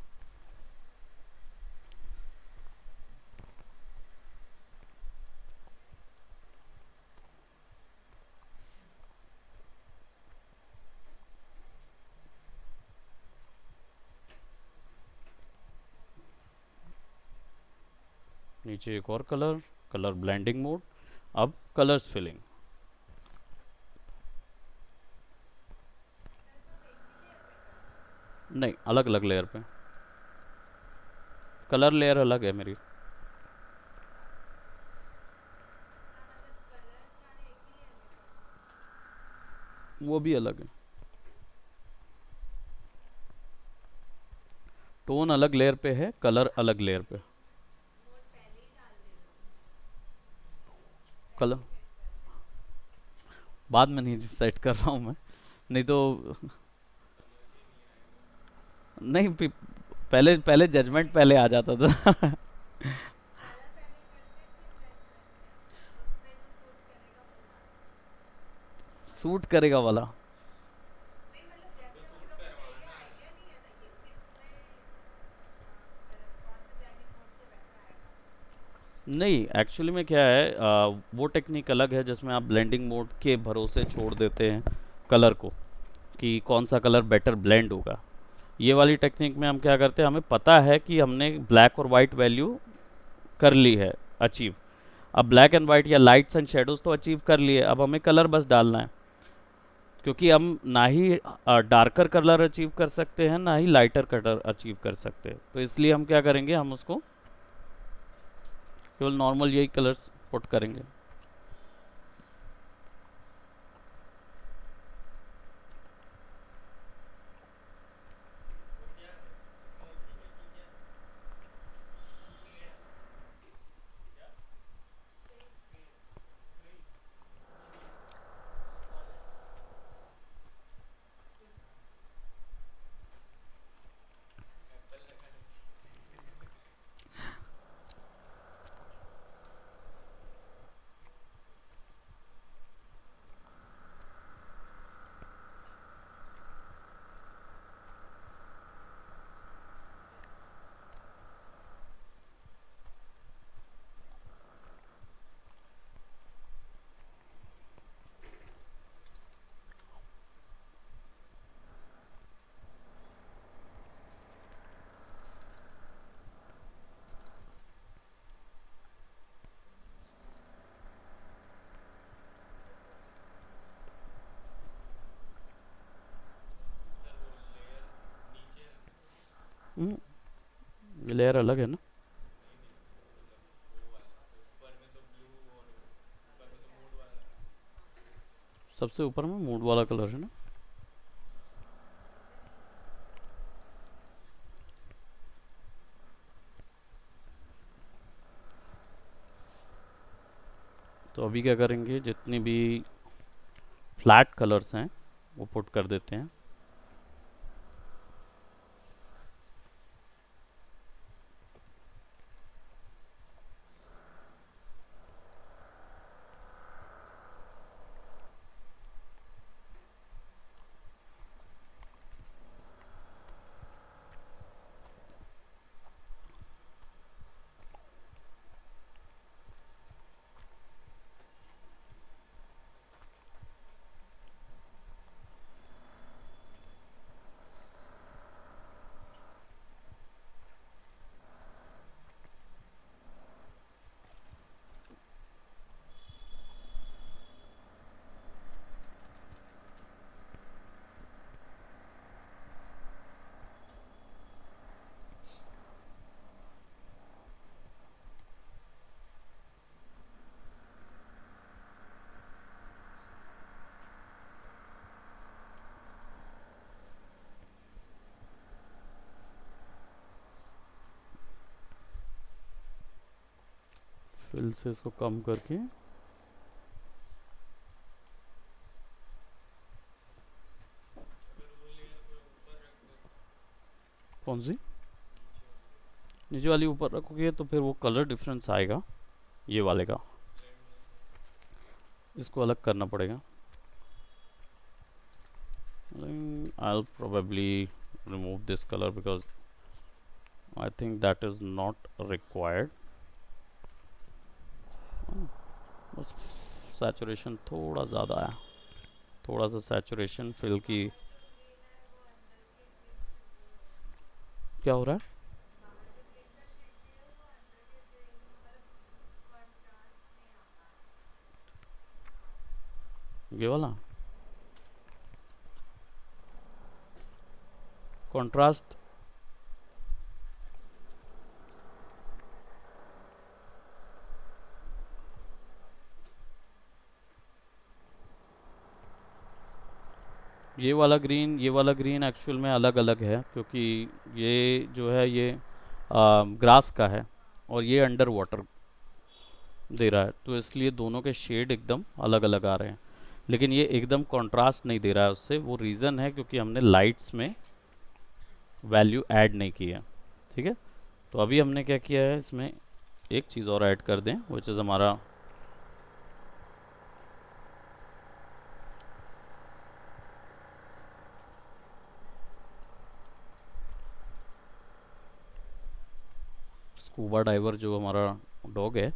नीचे एक और कलर, कलर ब्लेंडिंग मोड। अब कलर्स फिलिंग, नहीं अलग अलग लेयर पे, कलर लेयर अलग है मेरी। वो भी अलग है, टोन अलग लेयर पे है, कलर अलग लेयर पे। कलर बाद में नहीं सेट कर रहा हूँ मैं, नहीं तो नहीं पहले पहले जजमेंट पहले आ जाता था। सूट करेगा वाला। नहीं एक्चुअली में क्या है, वो टेक्निक अलग है जिसमें आप ब्लेंडिंग मोड के भरोसे छोड़ देते हैं कलर को कि कौन सा कलर बेटर ब्लेंड होगा। ये वाली टेक्निक में हम क्या करते हैं, हमें पता है कि हमने ब्लैक और वाइट वैल्यू कर ली है अचीव। अब ब्लैक एंड वाइट या लाइट्स एंड शेडोज तो अचीव कर लिए, अब हमें कलर बस डालना है। क्योंकि हम ना ही डार्कर कलर अचीव कर सकते हैं ना ही लाइटर कलर अचीव कर सकते हैं, तो इसलिए हम क्या करेंगे, हम उसको केवल नॉर्मल यही कलर्स पुट करेंगे। ये लेयर अलग है ना। सबसे ऊपर में मूड वाला कलर है ना। तो अभी क्या करेंगे, जितनी भी फ्लैट कलर्स हैं वो पुट कर देते हैं। फिल से इसको कम करके, कौन सी नीचे वाली ऊपर रखोगे तो फिर वो कलर डिफरेंस आएगा ये वाले का, इसको अलग करना पड़ेगा। I'll probably remove this color because I think that is not required. बस सैचुरेशन थोड़ा ज़्यादा है, थोड़ा सा सैचुरेशन फिल की। क्या हो रहा है? ये वाला कंट्रास्ट, ये वाला ग्रीन, ये वाला ग्रीन एक्चुअल में अलग अलग है क्योंकि ये जो है ये ग्रास का है और ये अंडर वाटर दे रहा है, तो इसलिए दोनों के शेड एकदम अलग अलग आ रहे हैं। लेकिन ये एकदम कंट्रास्ट नहीं दे रहा है उससे, वो रीज़न है क्योंकि हमने लाइट्स में वैल्यू ऐड नहीं की है। ठीक है, तो अभी हमने क्या किया है, इसमें एक चीज़ और ऐड कर दें, विच इज़ हमारा स्कूबा डाइवर जो हमारा डॉग है।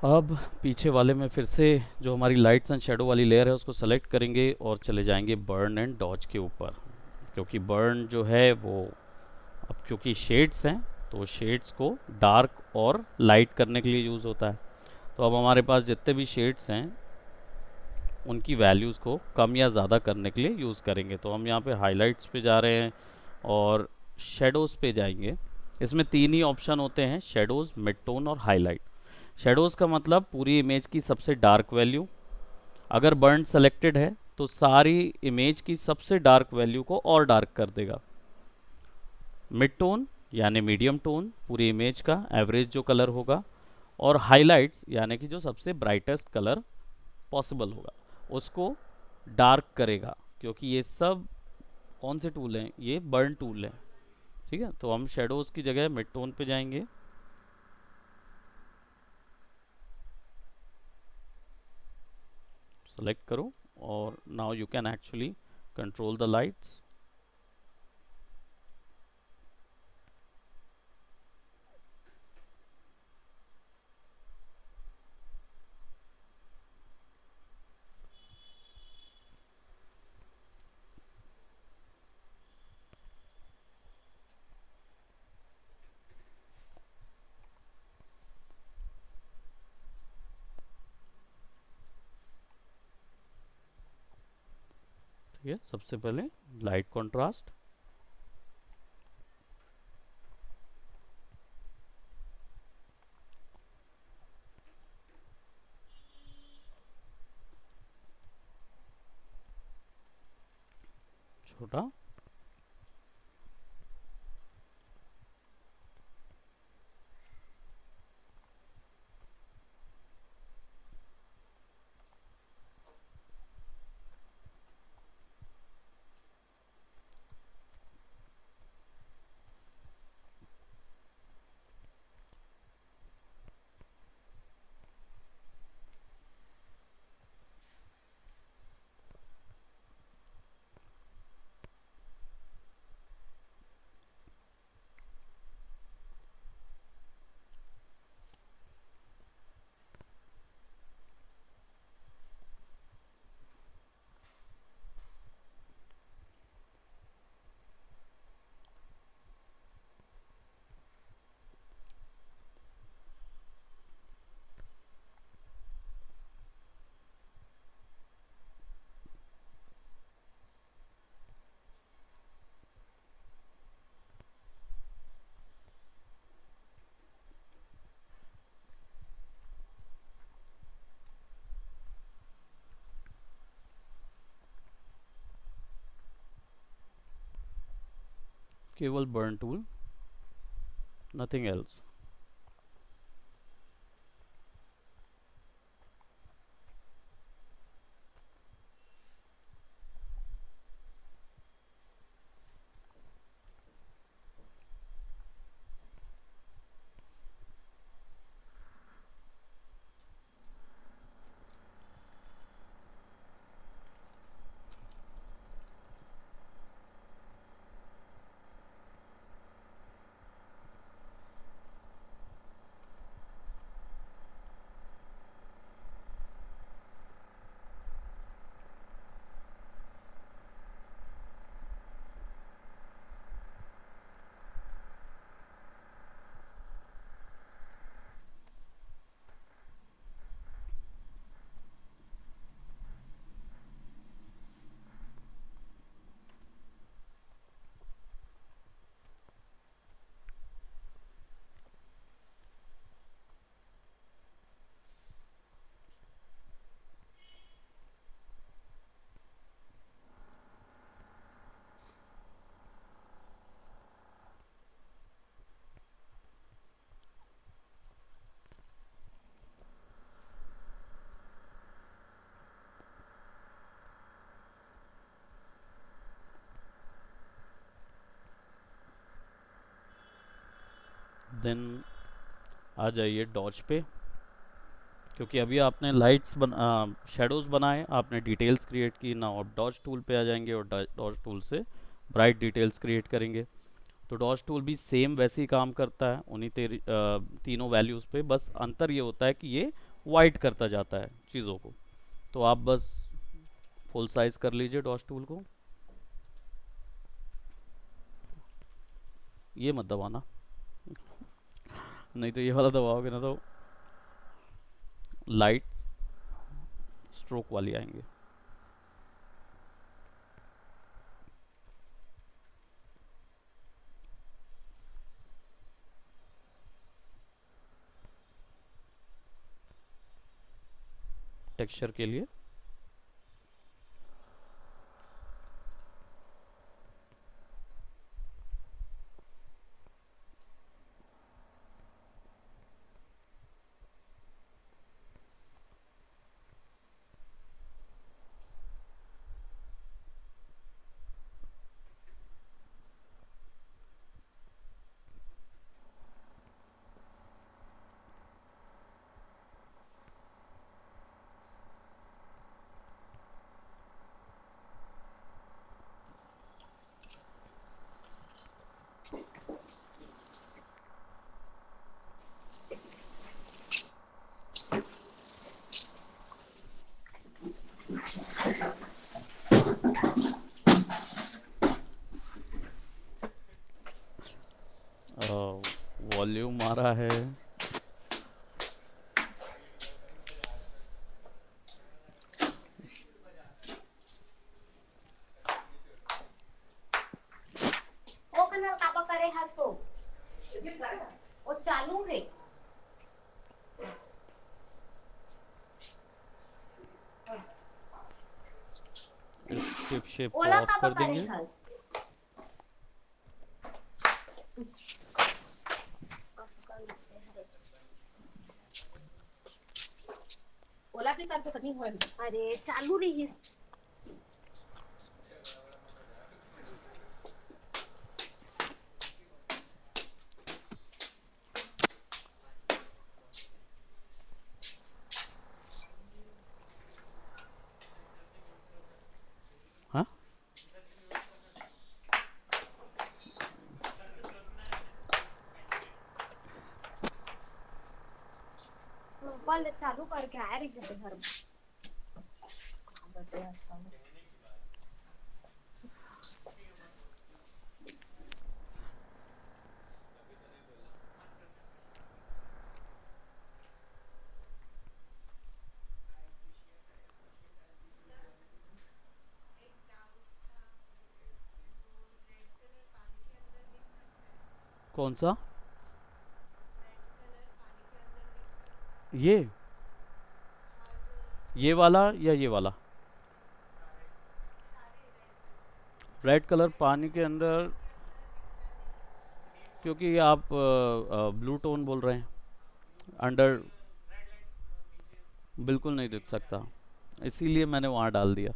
अब पीछे वाले में फिर से जो हमारी लाइट्स एंड शेडो वाली लेयर है उसको सेलेक्ट करेंगे और चले जाएंगे बर्न एंड डॉज के ऊपर, क्योंकि बर्न जो है वो, अब क्योंकि शेड्स हैं तो शेड्स को डार्क और लाइट करने के लिए यूज़ होता है। तो अब हमारे पास जितने भी शेड्स हैं उनकी वैल्यूज़ को कम या ज़्यादा करने के लिए यूज़ करेंगे। तो हम यहाँ पे हाइलाइट्स पे जा रहे हैं और शेडोज़ पे जाएंगे। इसमें तीन ही ऑप्शन होते हैं, शेडोज़, मिड टोन और हाईलाइट। शेडोज़ का मतलब पूरी इमेज की सबसे डार्क वैल्यू, अगर बर्न सेलेक्टेड है तो सारी इमेज की सबसे डार्क वैल्यू को और डार्क कर देगा। मिड टोन यानी मीडियम टोन, पूरी इमेज का एवरेज जो कलर होगा। और हाइलाइट्स यानी कि जो सबसे ब्राइटेस्ट कलर पॉसिबल होगा उसको डार्क करेगा, क्योंकि ये सब कौन से टूल हैं, ये बर्न टूल हैं। ठीक है, तो हम शेडोज़ की जगह मिड टोन पे जाएंगे। सेलेक्ट करो और now you can actually control the lights. ठीक है, सबसे पहले लाइट कॉन्ट्रास्ट, छोटा, केवल burn tool, nothing else. Then आ जाइए डॉज पे, क्योंकि अभी आपने लाइट्स शेडोज़ बनाए, आपने डिटेल्स क्रिएट की ना, और डॉज टूल पे आ जाएंगे और डॉज टूल से ब्राइट डिटेल्स क्रिएट करेंगे। तो डॉज टूल भी सेम वैसे ही काम करता है उन्हीं तीनों वैल्यूज़ पे, बस अंतर ये होता है कि ये वाइट करता जाता है चीज़ों को। तो आप बस फुल साइज कर लीजिए डॉज टूल को, ये मत दबाना नहीं तो ये वाला दबाओगे ना तो लाइट्स स्ट्रोक वाली आएंगे। टेक्सचर के लिए वॉल्यूम आ रहा है। ओ कनल कापा करे हाथ को वो चालू है। शिप शेप को ओला ऑफ कापा कर करे देंगे। हाथ ओला के करके कहीं हुआ अरे चालू रही। हाँ कल चालू करके आया रही घर में। कौन सा? ये वाला या ये वाला? रेड कलर पानी के अंदर, क्योंकि आप ब्लू टोन बोल रहे हैं, अंडर बिल्कुल नहीं दिख सकता, इसीलिए मैंने वहाँ डाल दिया।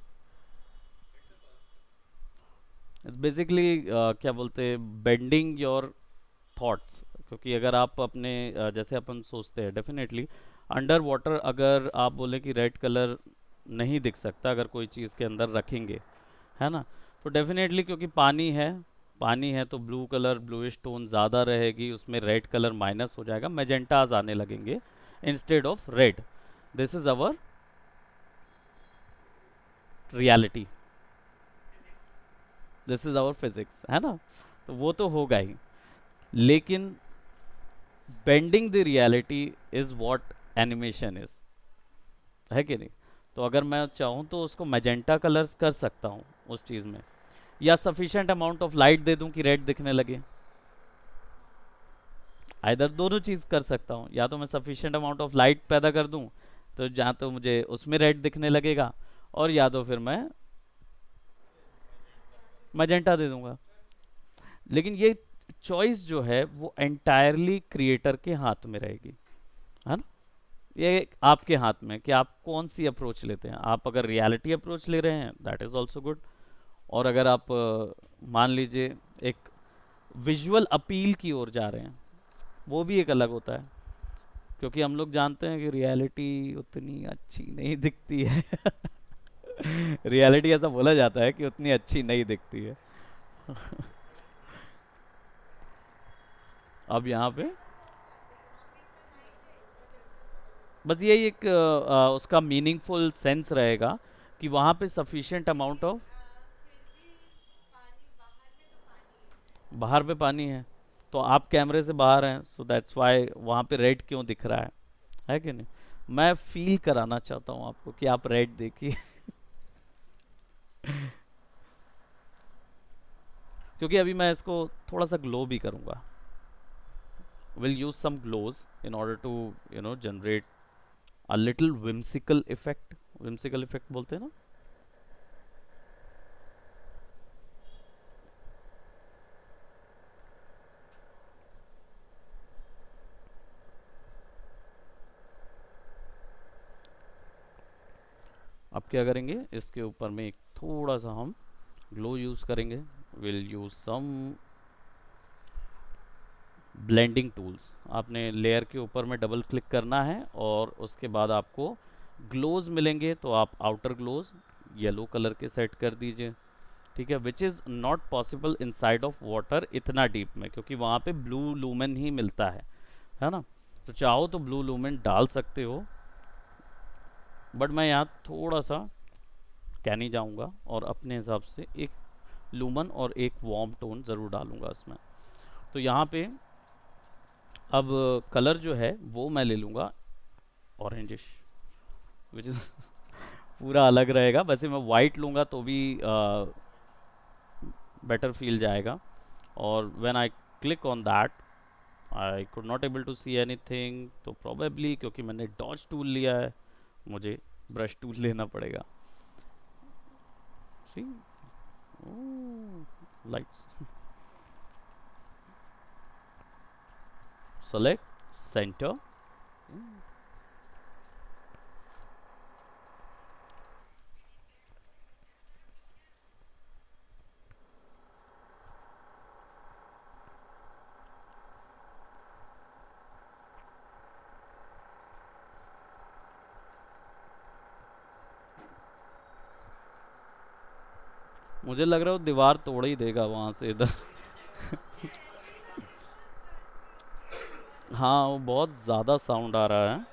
इट्स बेसिकली क्या बोलते हैं, बेंडिंग योर थॉट्स। क्योंकि अगर आप अपने जैसे अपन सोचते हैं, डेफिनेटली अंडर वाटर अगर आप बोले कि रेड कलर नहीं दिख सकता अगर कोई चीज़ के अंदर रखेंगे, है ना, तो डेफिनेटली क्योंकि पानी है तो ब्लू कलर, ब्लूइश टोन ज़्यादा रहेगी, उसमें रेड कलर माइनस हो जाएगा, मेजेंटाज आने लगेंगे instead of red. This is our reality, this is our physics, है ना। तो वो तो होगा ही, लेकिन bending the reality is what animation is, है कि नहीं। तो अगर मैं चाहूँ तो उसको मैजेंटा कलर्स कर सकता हूँ उस चीज़ में, या सफिशिएंट अमाउंट ऑफ लाइट दे दूँ कि रेड दिखने लगे। इधर दोनों चीज़ कर सकता हूँ, या तो मैं सफिशिएंट अमाउंट ऑफ लाइट पैदा कर दूँ तो जहाँ तो मुझे उसमें रेड दिखने लगेगा, और या तो फिर मैं मैजेंटा दे दूंगा। लेकिन ये चॉइस जो है वो एंटायरली क्रिएटर के हाथ में रहेगी, है ना। ये आपके हाथ में कि आप कौन सी अप्रोच लेते हैं। आप अगर रियलिटी अप्रोच ले रहे हैं दैट इज़ ऑल्सो गुड, और अगर आप मान लीजिए एक विजुअल अपील की ओर जा रहे हैं, वो भी एक अलग होता है, क्योंकि हम लोग जानते हैं कि रियलिटी उतनी अच्छी नहीं दिखती है। रियलिटी ऐसा बोला जाता है कि उतनी अच्छी नहीं दिखती है। अब यहाँ पे बस यही एक उसका मीनिंगफुल सेंस रहेगा कि वहाँ पे सफिशिएंट अमाउंट ऑफ, बाहर पे पानी है, तो आप कैमरे से बाहर हैं, सो दैट्स वाई वहाँ पे रेड क्यों दिख रहा है कि नहीं? मैं फील कराना चाहता हूँ आपको कि आप रेड देखिए। क्योंकि अभी मैं इसको थोड़ा सा ग्लो भी करूँगा, will use some glows in order to generate a little whimsical effect. whimsical effect बोलते हैं ना। अब क्या करेंगे, इसके ऊपर में एक थोड़ा सा हम ग्लो यूज करेंगे। Will use some blending tools. आपने लेयर के ऊपर में डबल क्लिक करना है और उसके बाद आपको ग्लोज मिलेंगे, तो आप आउटर ग्लोज येलो कलर के सेट कर दीजिए। ठीक है, which is not possible inside of water इतना डीप में, क्योंकि वहाँ पे ब्लू लूमेन ही मिलता है ना। तो चाहो तो ब्लू लूमेन डाल सकते हो, बट मैं यहाँ थोड़ा सा कैनी जाऊँगा और अपने हिसाब से एक लूमन और एक वार्म टोन ज़रूर डालूंगा इसमें। तो यहाँ पे अब कलर जो है वो मैं ले लूँगा ऑरेंजिश, विच इज़ पूरा अलग रहेगा। वैसे मैं वाइट लूँगा तो भी बेटर फील जाएगा। और when I click on that I could not able to see anything, तो प्रोबेबली क्योंकि मैंने डॉज टूल लिया है, मुझे ब्रश टूल लेना पड़ेगा। सी लाइट्स, सेलेक्ट सेंटर। मुझे लग रहा है वो दीवार तोड़ ही देगा वहां से इधर। हाँ, वो बहुत ज़्यादा साउंड आ रहा है।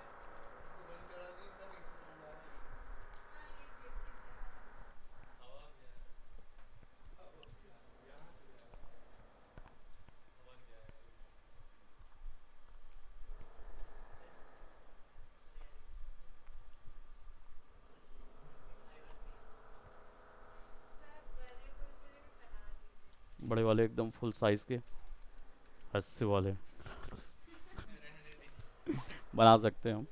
बड़े वाले एकदम फुल साइज के 80 वाले बना सकते हैं हम।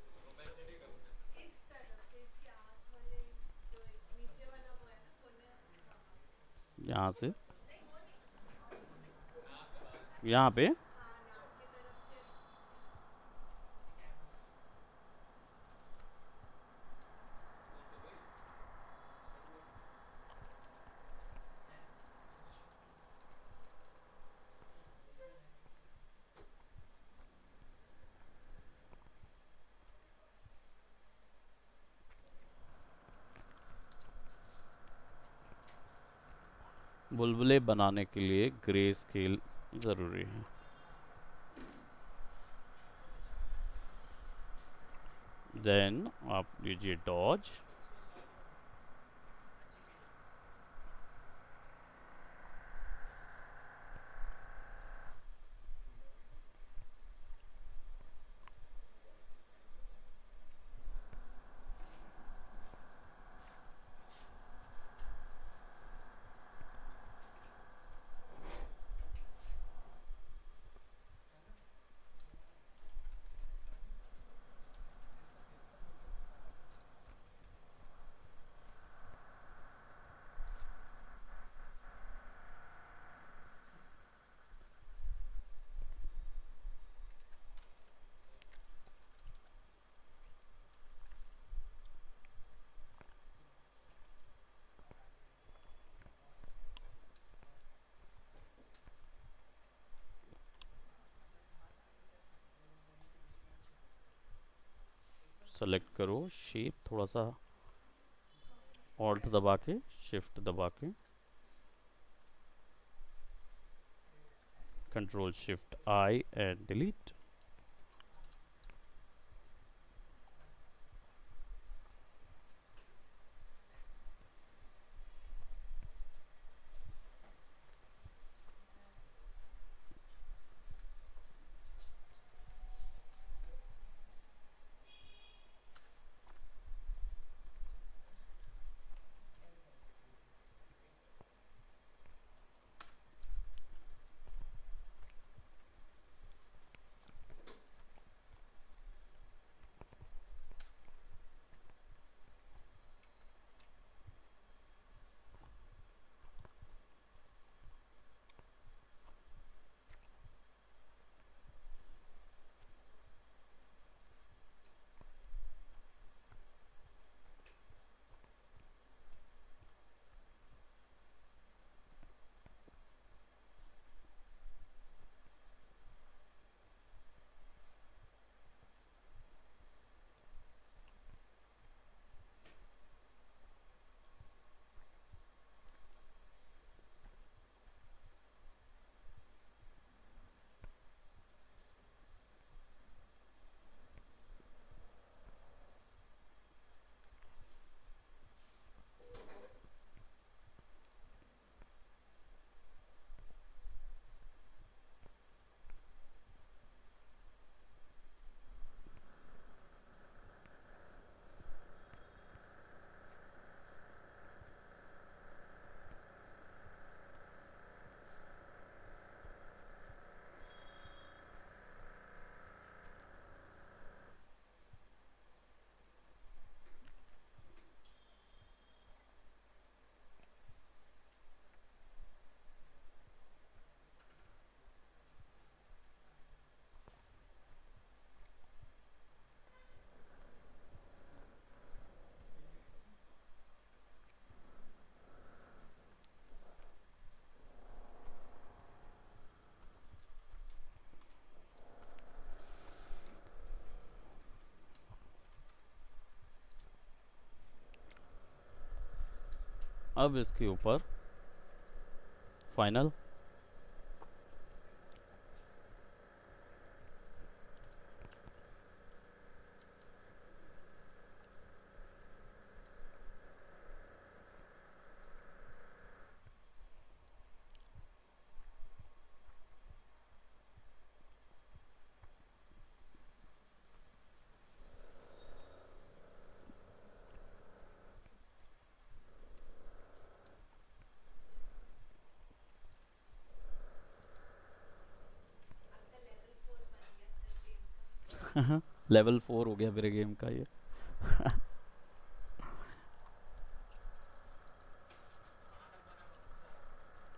यहाँ से यहाँ पे बुलबुले बनाने के लिए ग्रे स्केल ज़रूरी है। देन आप लीजिए डॉज। सेलेक्ट करो शेप, थोड़ा सा ऑल्ट दबा के, शिफ्ट दबा के, control shift I and delete. अब इसके ऊपर फाइनल, लेवल 4 हो गया मेरे गेम का ये।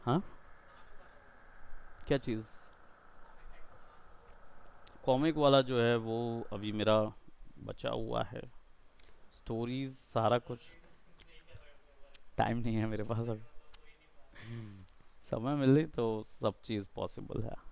हाँ, क्या चीज़? कॉमिक वाला जो है वो अभी मेरा बचा हुआ है, स्टोरीज सारा कुछ। टाइम नहीं है मेरे पास अभी, समय मिले तो सब चीज़ पॉसिबल है।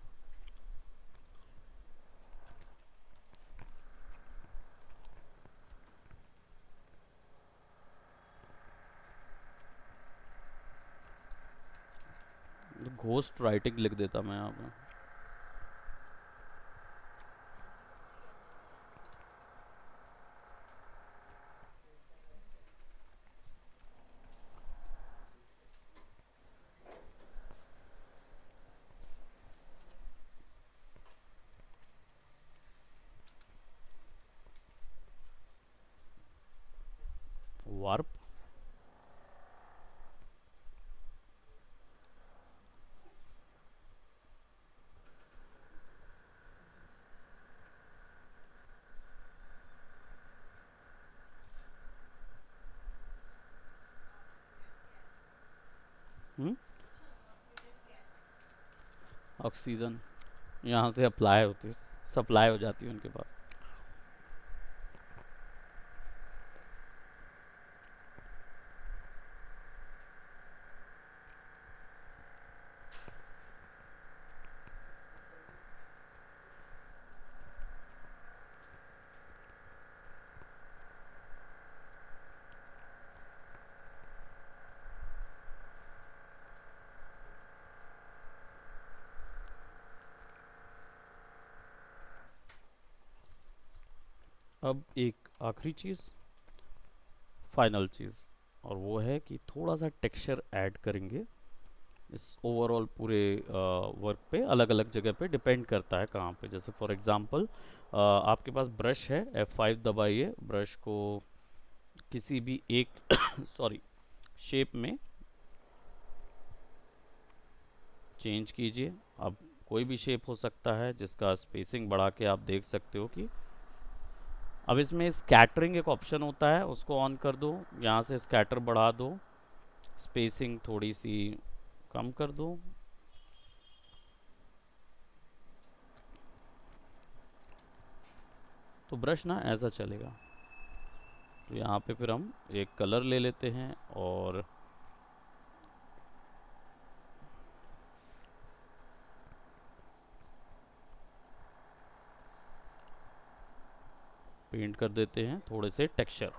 घोस्ट राइटिंग लिख देता मैं यहाँ पे। वार्प, ऑक्सीजन यहाँ से अप्लाई होती, सप्लाई हो जाती है उनके पास। अब एक आखिरी चीज़, फाइनल चीज़, और वो है कि थोड़ा सा टेक्सचर ऐड करेंगे इस ओवरऑल पूरे वर्क पे। अलग अलग जगह पे डिपेंड करता है कहाँ पे। जैसे फॉर एग्जांपल आपके पास ब्रश है, F5 दबाइए, ब्रश को किसी भी एक सॉरी शेप में चेंज कीजिए। अब कोई भी शेप हो सकता है जिसका स्पेसिंग बढ़ा के आप देख सकते हो कि अब इसमें स्कैटरिंग एक ऑप्शन होता है, उसको ऑन कर दो, यहाँ से स्कैटर बढ़ा दो, स्पेसिंग थोड़ी सी कम कर दो, तो ब्रश ना ऐसा चलेगा। तो यहाँ पे फिर हम एक कलर ले लेते हैं और पेंट कर देते हैं थोड़े से टेक्सचर।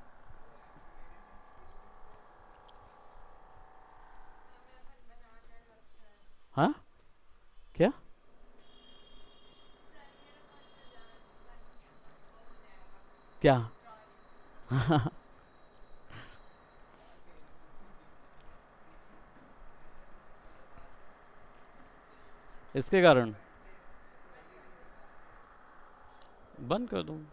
हाँ, क्या? क्या? इसके कारण बंद कर दूँ?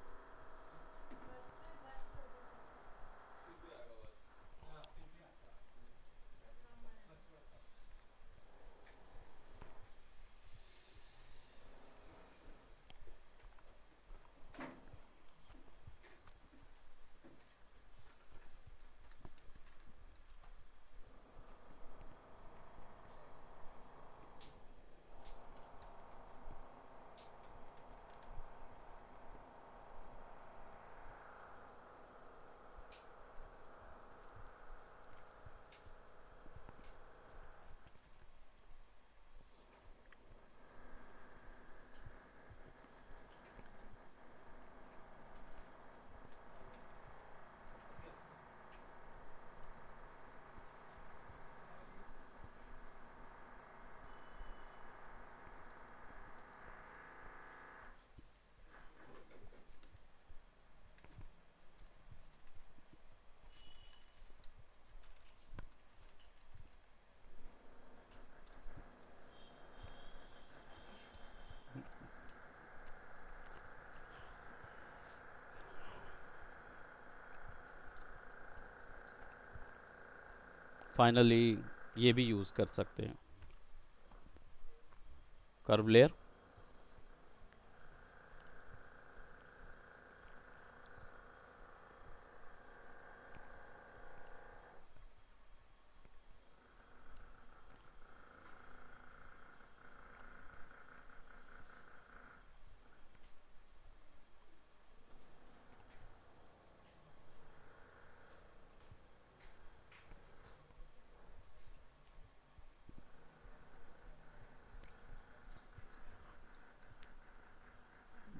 फाइनली ये भी यूज़ कर सकते हैं, कर्व लेयर।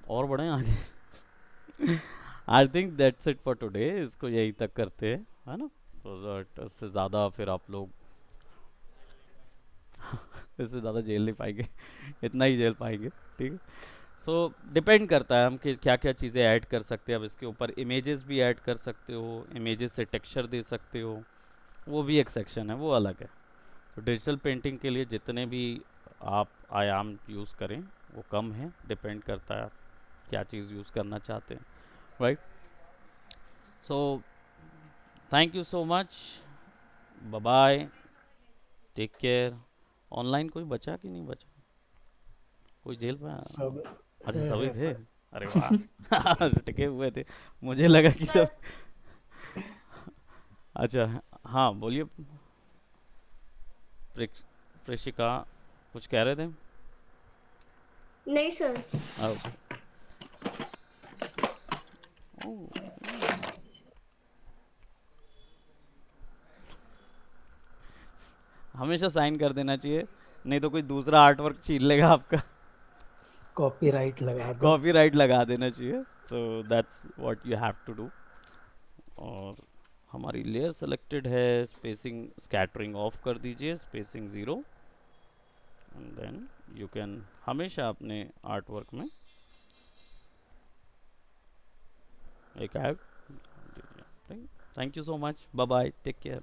और बढ़े आगे? I think that's it for today, इसको यहीं तक करते हैं, है ना? तो इससे ज़्यादा फिर आप लोग इससे ज़्यादा झेल नहीं पाएंगे। इतना ही झेल पाएंगे, ठीक है? सो डिपेंड करता है हम कि क्या क्या चीज़ें ऐड कर सकते हैं। अब इसके ऊपर इमेजेस भी ऐड कर सकते हो, इमेजेस से टेक्सचर दे सकते हो, वो भी एक सेक्शन है, वो अलग है। तो डिजिटल पेंटिंग के लिए जितने भी आप आयाम यूज़ करें वो कम है, डिपेंड करता है आप क्या चीज़ यूज़ करना चाहते हैं, right? So thank you so much, bye bye, take care. Online कोई बचा कि नहीं बचा? कोई जेल में? सब अच्छा, सभी है थे। सर। अरे वाह टिके हुए थे, मुझे लगा कि सब। अच्छा, हाँ बोलिए। प्रेक- प्रेषिका कुछ कह रहे थे? नहीं सर। ओके। हमेशा साइन कर देना चाहिए, नहीं तो कोई दूसरा आर्ट वर्क छीन लेगा आपका। कॉपीराइट लगा दो। कॉपीराइट लगा देना चाहिए। So that's what you have to do. और हमारी लेयर सेलेक्टेड है, स्पेसिंग स्कैटरिंग ऑफ कर दीजिए, spacing zero, and then you can हमेशा अपने आर्ट वर्क में एक add. Thank you so much, bye bye, take care.